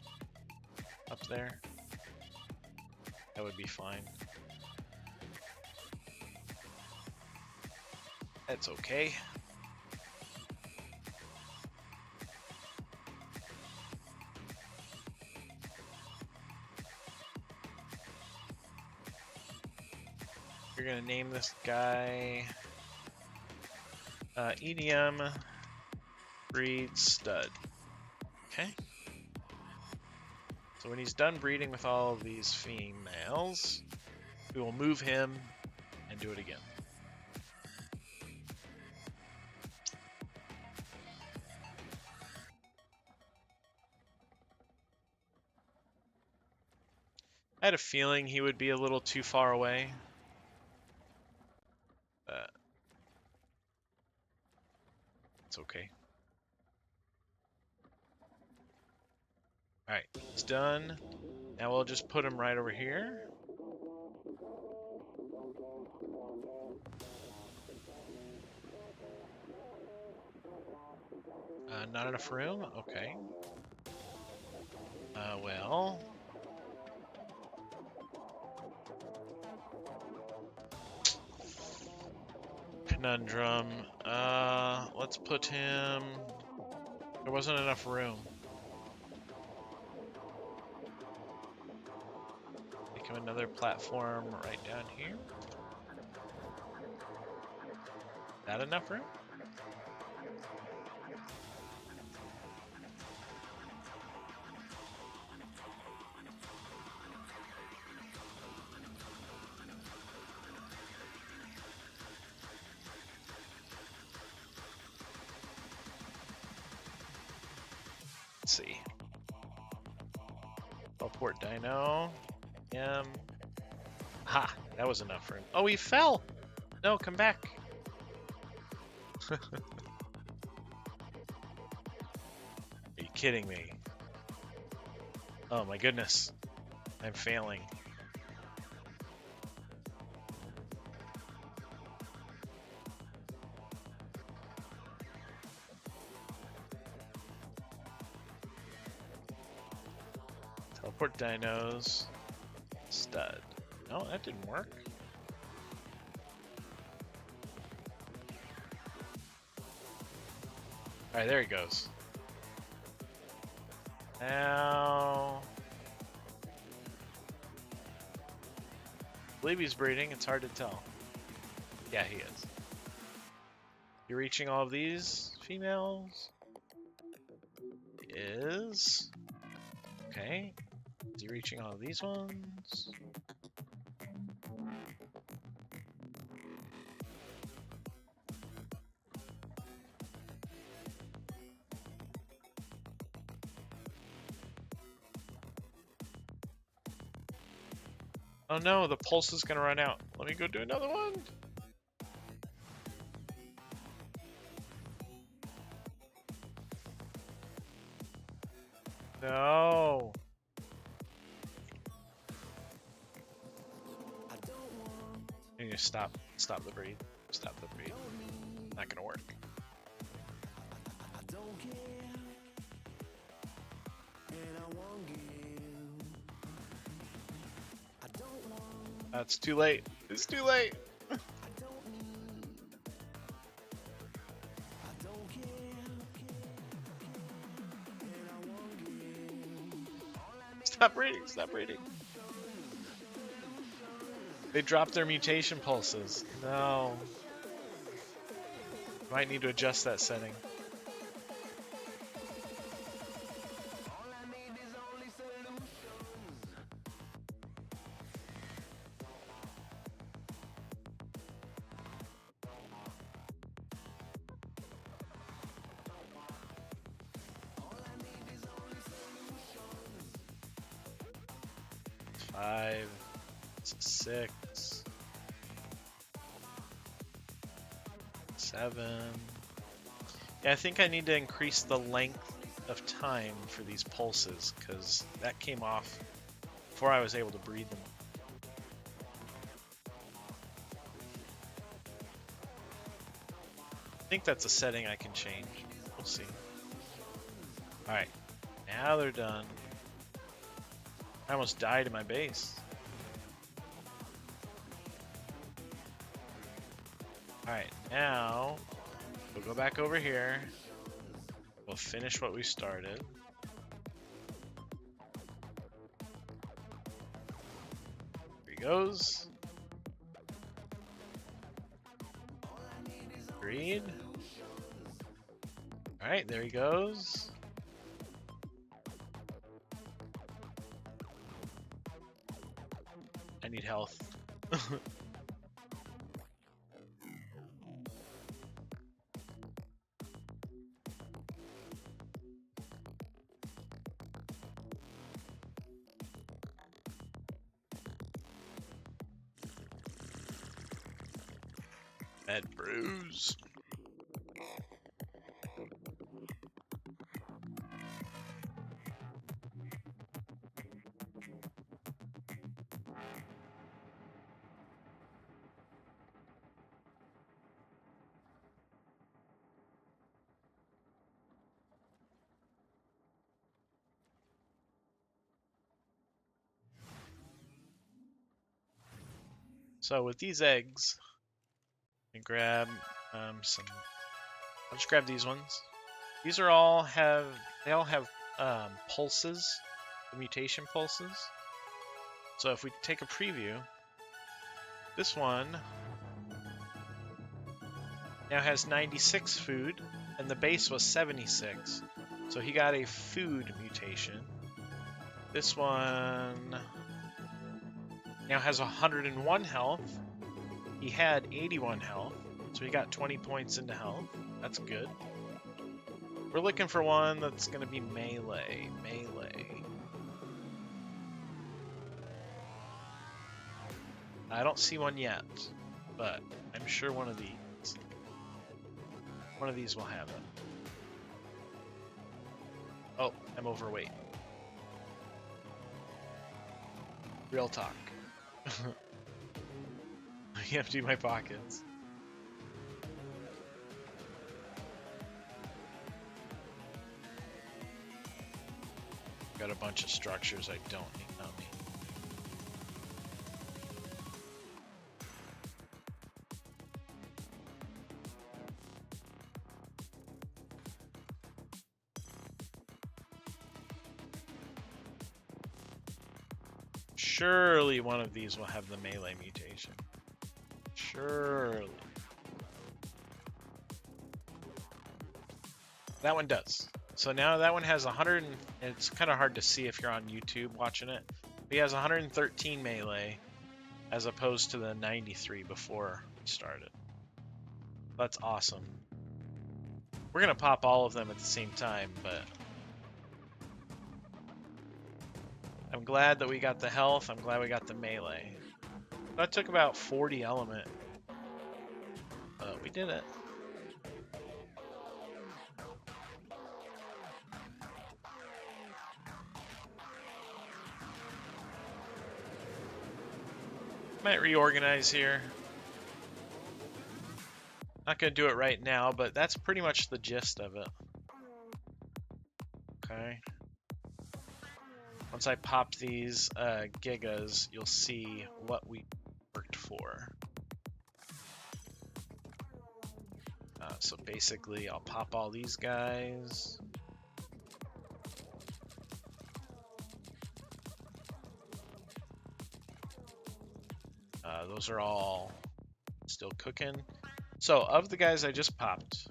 up there. That would be fine. That's okay. You're gonna name this guy EDM breed stud. Okay. So when he's done breeding with all of these females, we will move him and do it again. I had a feeling he would be a little too far away. But it's okay. Alright, it's done. Now we'll just put him right over here. Not enough room? Okay. Well... Conundrum. Let's put him... There wasn't enough room. Make him another platform right down here. That enough room? Let's see. Teleport dino. Ha! That was enough room. Oh, he fell! No, come back. Are you kidding me? Oh my goodness. I'm failing. Teleport dinos. Stud. No, that didn't work. Alright, there he goes. Now... I believe he's breeding, it's hard to tell. Yeah, he is. You're reaching all of these females? He is. Okay. Is he reaching all of these ones? Oh no, the pulse is gonna run out. Let me go do another one. No. I need to stop the breed. Stop the breed. Not gonna work. It's too late. It's too late. Stop breeding. Stop breeding. They dropped their mutation pulses. No. Might need to adjust that setting. 5. It's a 6. 7. Yeah, I think I need to increase the length of time for these pulses, because that came off before I was able to breed them. I think that's a setting I can change. We'll see. Alright, now they're done. I almost died in my base. Alright, now we'll go back over here. We'll finish what we started. Here he goes. Agreed. Alright, there he goes. I need health. Bed bruise. So with these eggs, I grab some. I'll just grab these ones. These are all have pulses, the mutation pulses. So if we take a preview, this one now has 96 food, and the base was 76. So he got a food mutation. This one now has 101 health. He had 81 health, so he got 20 points into health. That's good. We're looking for one that's going to be melee. I don't see one yet, but I'm sure one of these will have it. Oh, I'm overweight. Real talk. I empty my pockets. Got a bunch of structures I don't need on me. Surely one of these will have the melee mutation. Surely. That one does. So now that one has 100, and it's kind of hard to see if you're on YouTube watching it. He has 113 melee as opposed to the 93 before we started. That's awesome. We're going to pop all of them at the same time, but I'm glad that we got the health. I'm glad we got the melee. That took about 40 element. But we did it. Might reorganize here. Not going to do it right now, but that's pretty much the gist of it. Okay. Once I pop these gigas, you'll see what we worked for. So basically, I'll pop all these guys. Those are all still cooking. So, of the guys I just popped,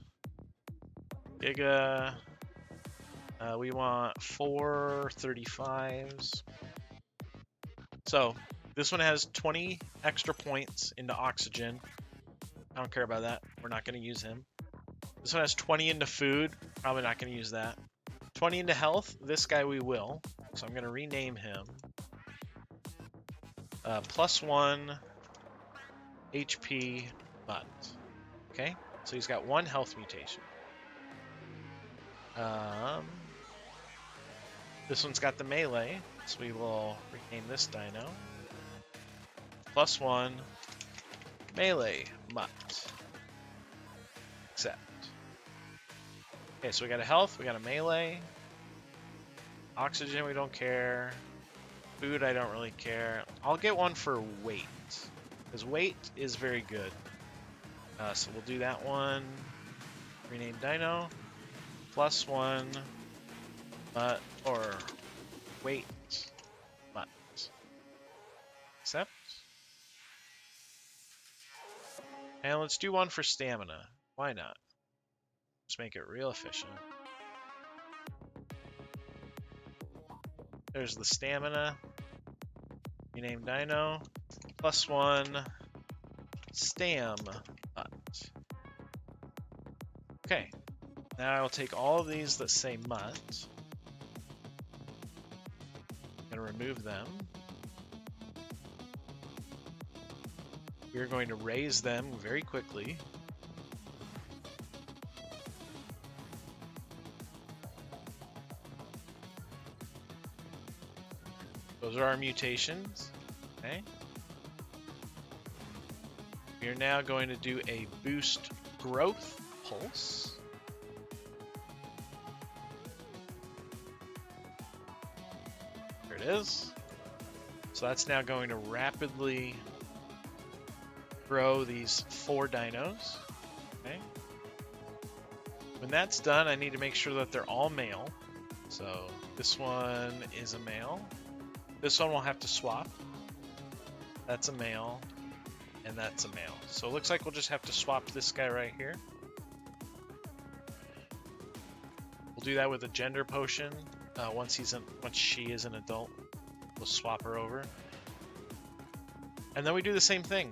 Giga, we want 4 35s. So, this one has 20 extra points into oxygen. I don't care about that. We're not going to use him. This one has 20 into food. Probably not going to use that. 20 into health. This guy we will. So I'm going to rename him. +1 HP mutt. Okay, so he's got 1 health mutation. This one's got the melee, so we will rename this dino. +1 melee mutt. Accept. Okay, so we got a health, we got a melee. Oxygen, we don't care. Food, I don't really care. I'll get one for weight, because weight is very good. So we'll do that one. Rename dino. +1 mutt or weight mutt. Accept. And let's do one for stamina. Why not? Let's make it real efficient. There's the stamina. Rename dino. +1 stam mutt. Okay. Now I will take all of these that say mutt. I'm going to remove them. We're going to raise them very quickly. Those are our mutations. Okay. We are now going to do a boost growth pulse. There it is. So that's now going to rapidly grow these 4 dinos. Okay. When that's done, I need to make sure that they're all male. So this one is a male. This one will have to swap. That's a male, and that's a male. So it looks like we'll just have to swap this guy right here. We'll do that with a gender potion. Once she is an adult, we'll swap her over. And then we do the same thing.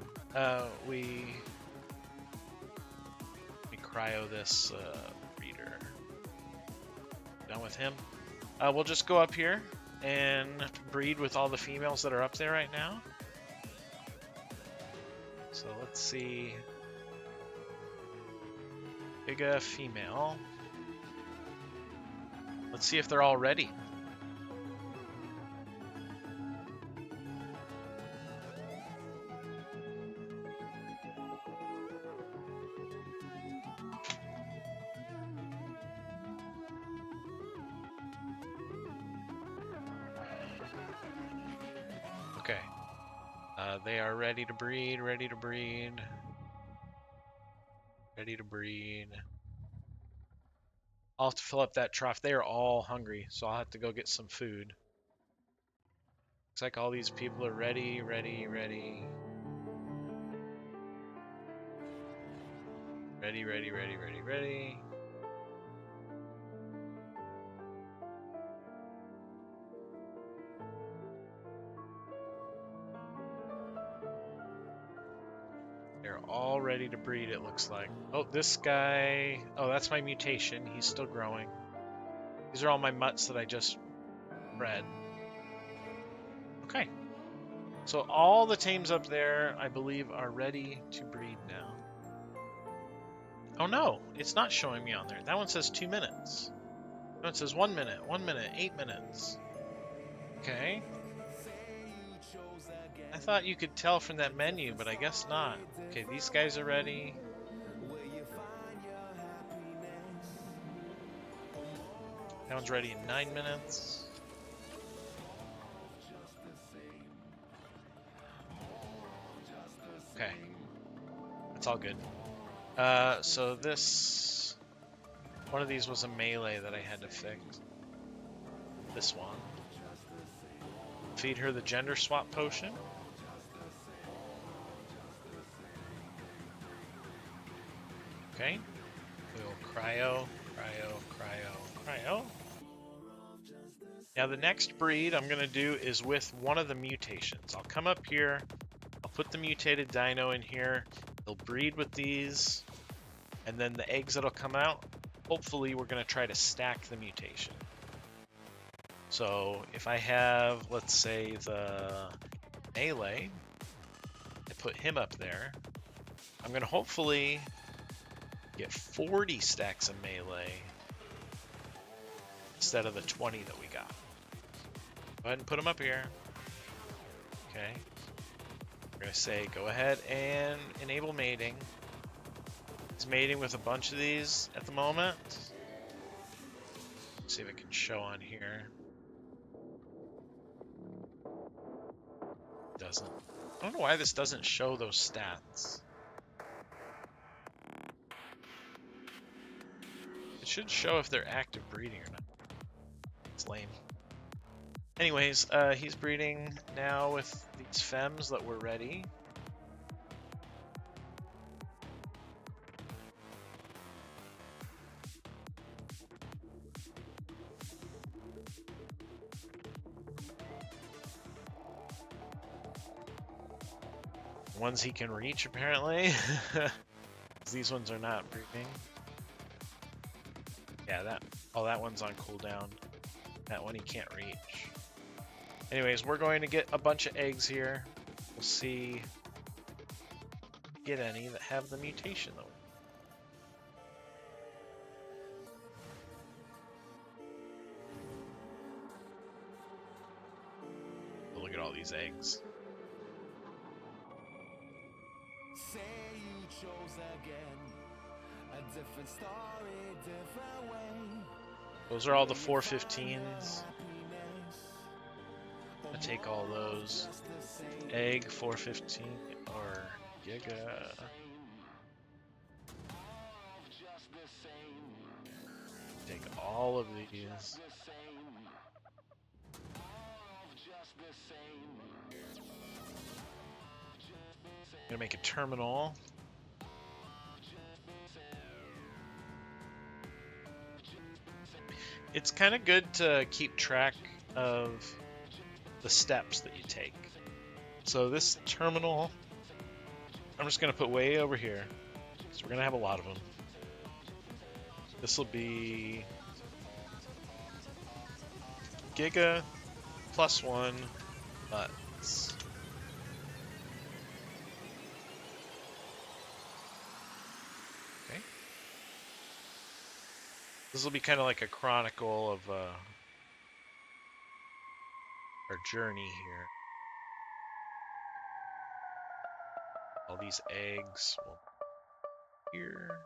We cryo this breeder. Done with him. We'll just go up here and breed with all the females that are up there right now. So let's see. Giga Female. Let's see if they're all ready. Okay. They are ready to breed, ready to breed. Ready to breed. I'll have to fill up that trough. They are all hungry, so I'll have to go get some food. Looks like all these people are ready, ready, ready. Ready, ready, ready, ready, ready. They're all ready to breed, it looks like. Oh, this guy. Oh, that's my mutation. He's still growing. These are all my mutts that I just bred. Okay. So all the tames up there, I believe, are ready to breed now. Oh no, it's not showing me on there. That one says 2 minutes. No, it says 1 minute, 1 minute, 8 minutes. Okay. I thought you could tell from that menu, but I guess not. Okay, these guys are ready. That one's ready in 9 minutes. Okay. That's all good. So this... One of these was a melee that I had to fix. This one. Feed her the gender swap potion. Okay. We'll cryo, cryo. Now the next breed I'm going to do is with one of the mutations. I'll come up here, I'll put the mutated dino in here, they'll breed with these, and then the eggs that'll come out, hopefully we're going to try to stack the mutation. So if I have, let's say, the melee. I put him up there. I'm going to hopefully get 40 stacks of melee instead of the 20 that we got. Go ahead and put him up here. Okay. We're going to say go ahead and enable mating. He's mating with a bunch of these at the moment. Let's see if it can show on here. It doesn't. I don't know why this doesn't show those stats. It should show if they're active breeding or not. It's lame. Anyways, he's breeding now with these femmes that were ready. Ones he can reach, apparently. These ones are not breeding. Yeah, that one's on cooldown. That one he can't reach. Anyways, we're going to get a bunch of eggs here. We'll see get any that have the mutation though. Look at all these eggs. Say you chose again, a different story, different way. Those are all the 415s. I take all those. Egg 415 or Giga. Take all of these. Gonna make a terminal. It's kind of good to keep track of the steps that you take. So this terminal, I'm just gonna put way over here. So we're gonna have a lot of them. This will be Giga +1 butts. Okay. This will be kind of like a chronicle of our journey here. All these eggs will be here.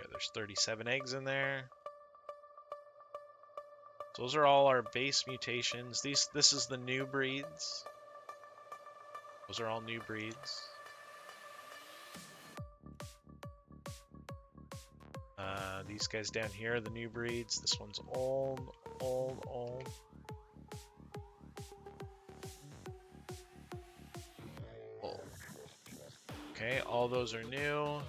Yeah, there's 37 eggs in there. So those are all our base mutations. This is the new breeds. Those are all new breeds. These guys down here are the new breeds. This one's old. Okay, all those are new.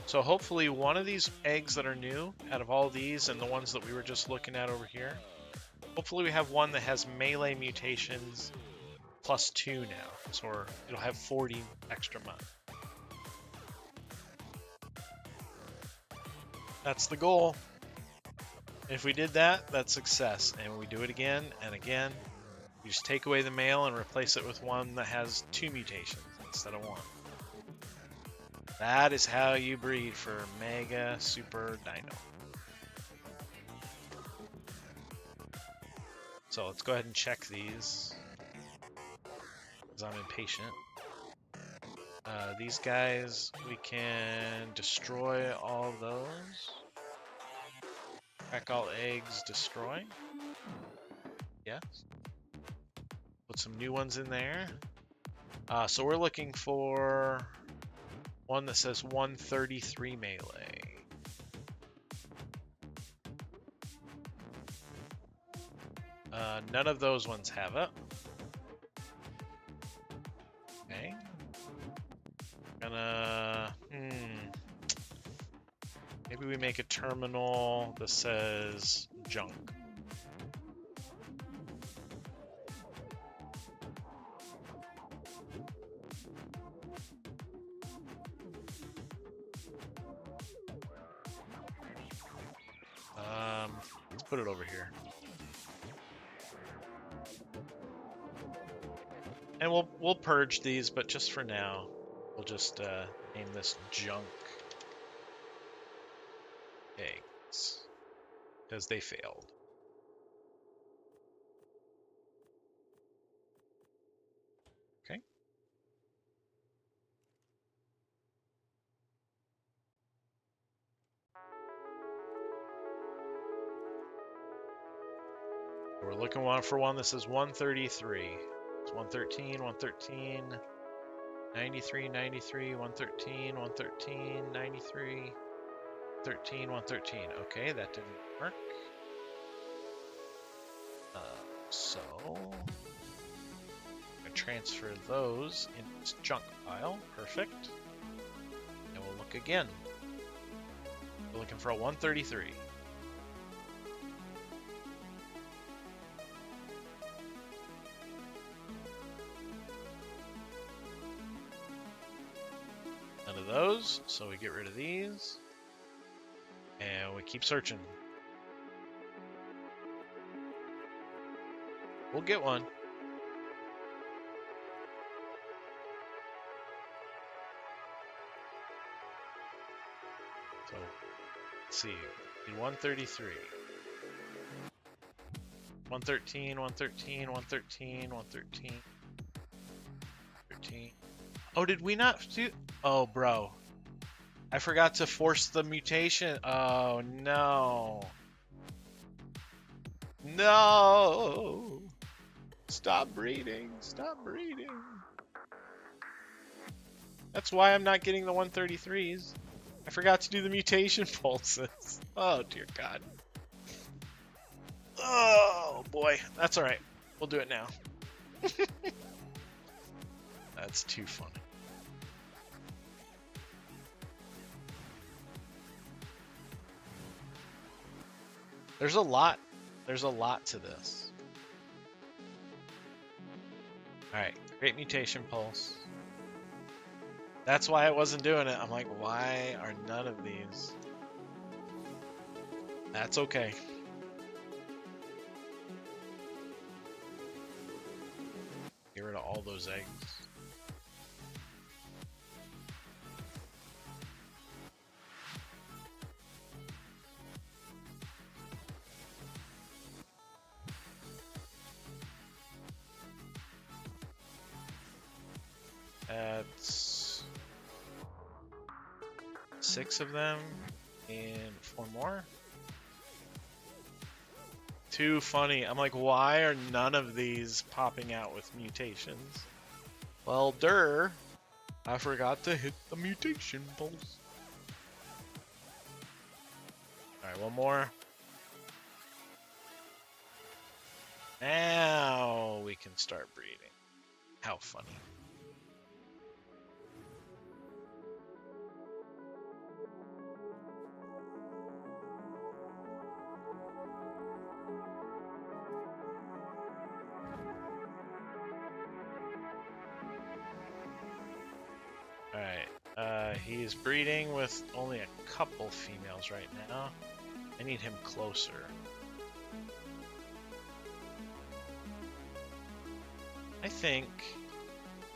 So hopefully one of these eggs that are new, out of all these and the ones that we were just looking at over here, hopefully we have one that has melee mutations +2 now. So it'll have 40 extra months. That's the goal. If we did that, that's success. And we do it again and again. You just take away the male and replace it with one that has 2 mutations instead of 1. That is how you breed for Mega Super Dino. So let's go ahead and check these, because I'm impatient. These guys, we can destroy all of those. Crack all eggs, destroy. Yes. Put some new ones in there. So we're looking for one that says 133 melee. None of those ones have it. Okay. Maybe we make a terminal that says junk. Let's put it over here. And we'll purge these, but just for now, we'll just name this junk eggs because they failed. Okay. We're looking for one. This is 133. It's 113, 113, 93, 93, 113, 113, 93, 13, 113. Okay, that didn't work. So I'm gonna transfer those in this junk pile. Perfect. And we'll look again. We're looking for a 133. None of those, so we get rid of these. And we keep searching. We'll get one. So, let's see. 133. 113, 113, 113, 113. 13. Oh, did we not do... Oh, bro. I forgot to force the mutation. Oh, no. No. Stop breeding. Stop breeding. That's why I'm not getting the 133s. I forgot to do the mutation pulses. Oh, dear God. Oh, boy. That's all right. We'll do it now. That's too funny. There's a lot to this. Alright, great mutation pulse. That's why I wasn't doing it. I'm like, why are none of these? That's okay. Get rid of all those eggs. That's 6 of them and 4 more. Too funny. I'm like, why are none of these popping out with mutations? Well, I forgot to hit the mutation pulse. Alright, one more. Now we can start breeding. How funny. Alright, he is breeding with only a couple females right now. I need him closer. I think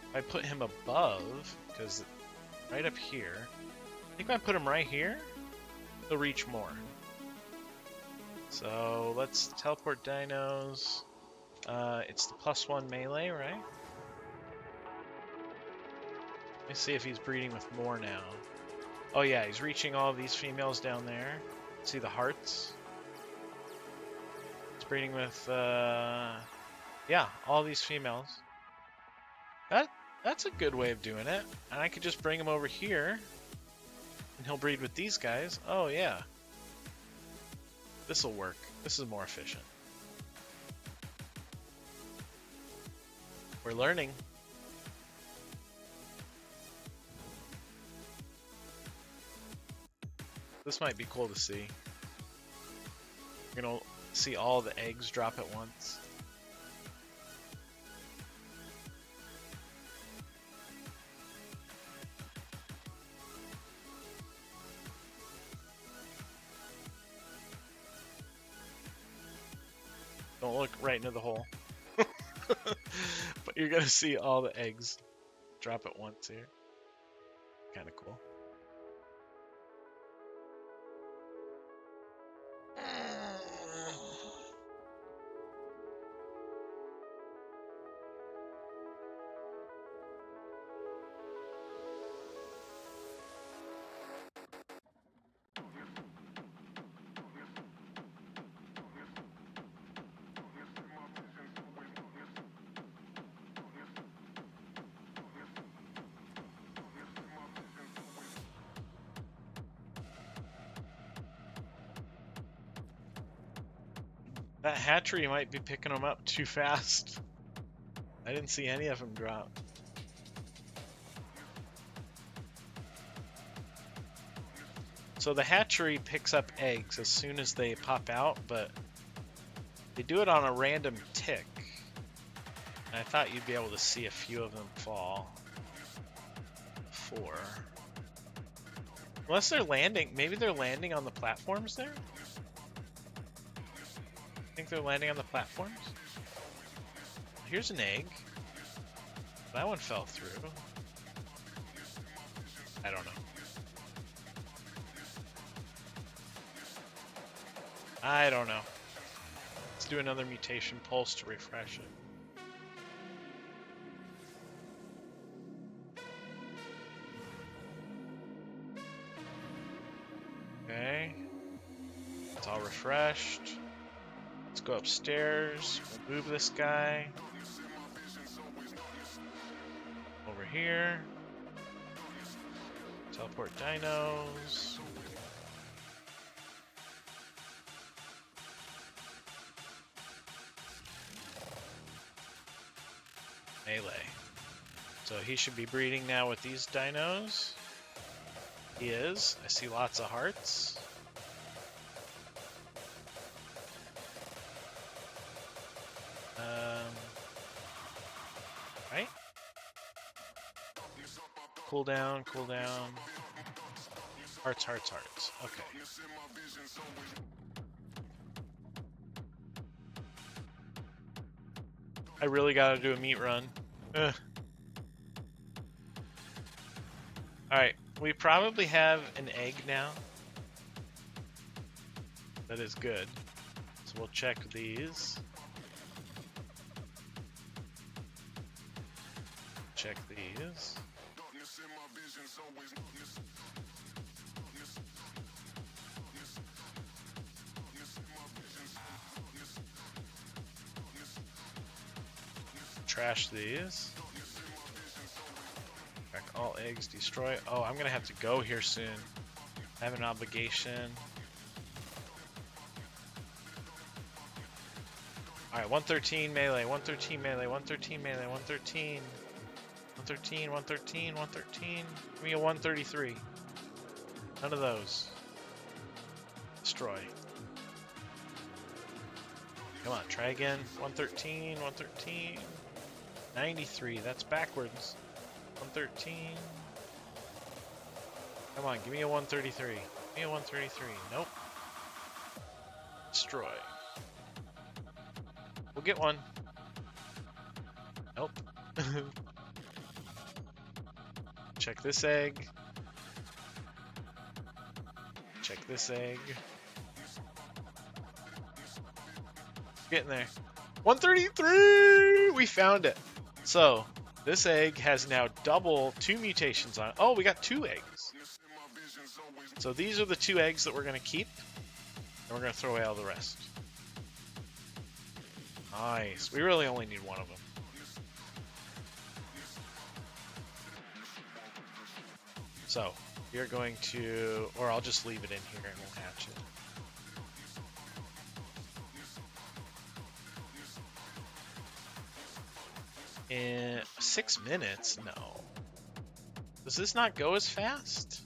if I put him above, because right up here, I think if I put him right here, he'll reach more. So let's teleport dinos. It's the +1 melee, right? Let me see if he's breeding with more now. Oh yeah, he's reaching all these females down there. See the hearts? He's breeding with, yeah, all these females. That's a good way of doing it. And I could just bring him over here, and he'll breed with these guys. Oh yeah. This'll work. This is more efficient. We're learning. This might be cool to see. You're gonna see all the eggs drop at once. Don't look right into the hole. But You're gonna see all the eggs drop at once here. Kind of cool. That hatchery might be picking them up too fast. I didn't see any of them drop. So the hatchery picks up eggs as soon as they pop out, but they do it on a random tick. And I thought you'd be able to see a few of them fall. 4. Unless they're landing, maybe they're landing on the platforms there? Think they're landing on the platforms? Here's an egg. That one fell through. I don't know. I don't know. Let's do another mutation pulse to refresh it. Okay. It's all refreshed. Let's go upstairs. We'll move this guy. Over here. Teleport dinos. Melee. So he should be breeding now with these dinos. He is. I see lots of hearts. Right? Cool down, cool down. Hearts, hearts, hearts. Okay. I really gotta do a meat run. Ugh. Alright, we probably have an egg now. That is good. So we'll check these. Check these. Trash these. Check all eggs, destroy. Oh, I'm gonna have to go here soon. I have an obligation. Alright, 113 melee, 113 melee, 113 melee, 113. 113, 113, 113. Give me a 133. None of those. Destroy. Come on, try again. 113, 113. 93, that's backwards. 113. Come on, give me a 133. Give me a 133. Nope. Destroy. We'll get one. Nope. Check this egg. Check this egg. Getting there. 133! We found it. So, this egg has now double 2 mutations on it. Oh, we got 2 eggs. So these are the 2 eggs that we're going to keep. And we're going to throw away all the rest. Nice. We really only need one of them. So, you're going to... Or I'll just leave it in here and we'll hatch it. In 6 minutes? No. Does this not go as fast?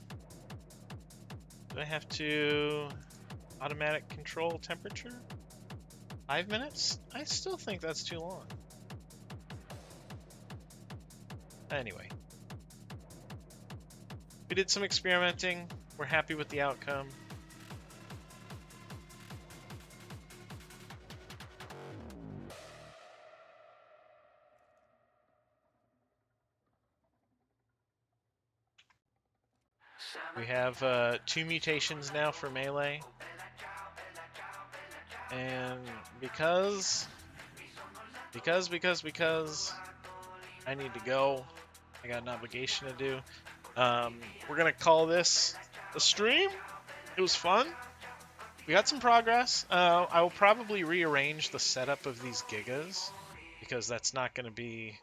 Do I have to automatic control temperature? 5 minutes? I still think that's too long. Anyway. We did some experimenting. We're happy with the outcome. We have 2 mutations now for melee. And because I need to go, I got an obligation to do. We're gonna call this a stream. It was fun. We got some progress. I will probably rearrange the setup of these gigas because that's not going to be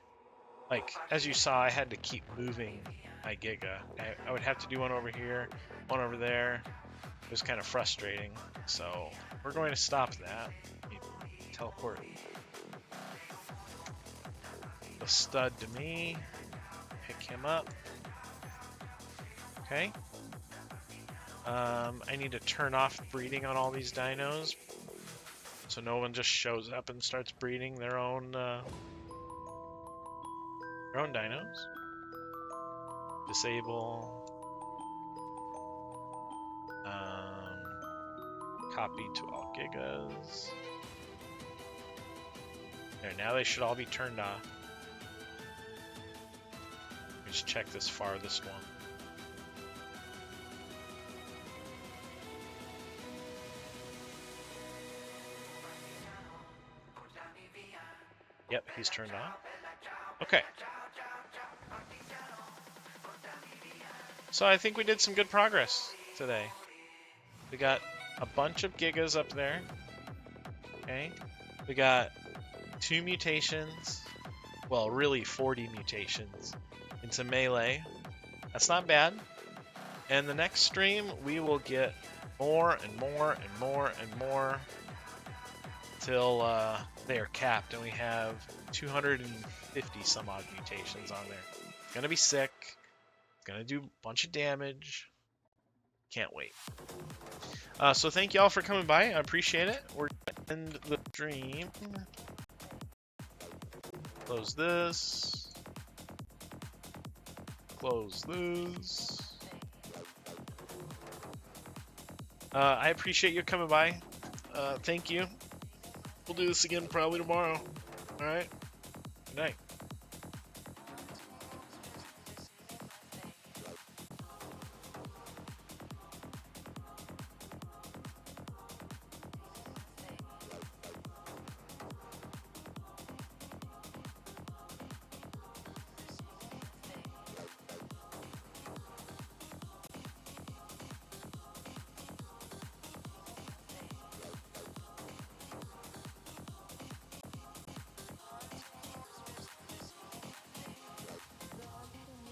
like, as you saw, I had to keep moving my giga. I would have to do one over here, one over there. It was kind of frustrating. So we're going to stop that. Teleport the stud to me. Pick him up. Okay. I need to turn off breeding on all these dinos, so no one just shows up and starts breeding their own dinos. Disable. Copy to all gigas. There, now they should all be turned off. Let me just check this farthest one. Yep, he's turned on. Okay. So I think we did some good progress today. We got a bunch of gigas up there. Okay. We got 2 mutations. Well, really 40 mutations into melee. That's not bad. And the next stream, we will get more and more and more and more till they are capped and we have 250 some odd mutations on there. It's gonna be sick. It's gonna do a bunch of damage. Can't wait. So thank y'all for coming by. I appreciate it. We're gonna end the stream. Close this. Close this. I appreciate you coming by. Thank you. We'll do this again probably tomorrow. All right. Good night.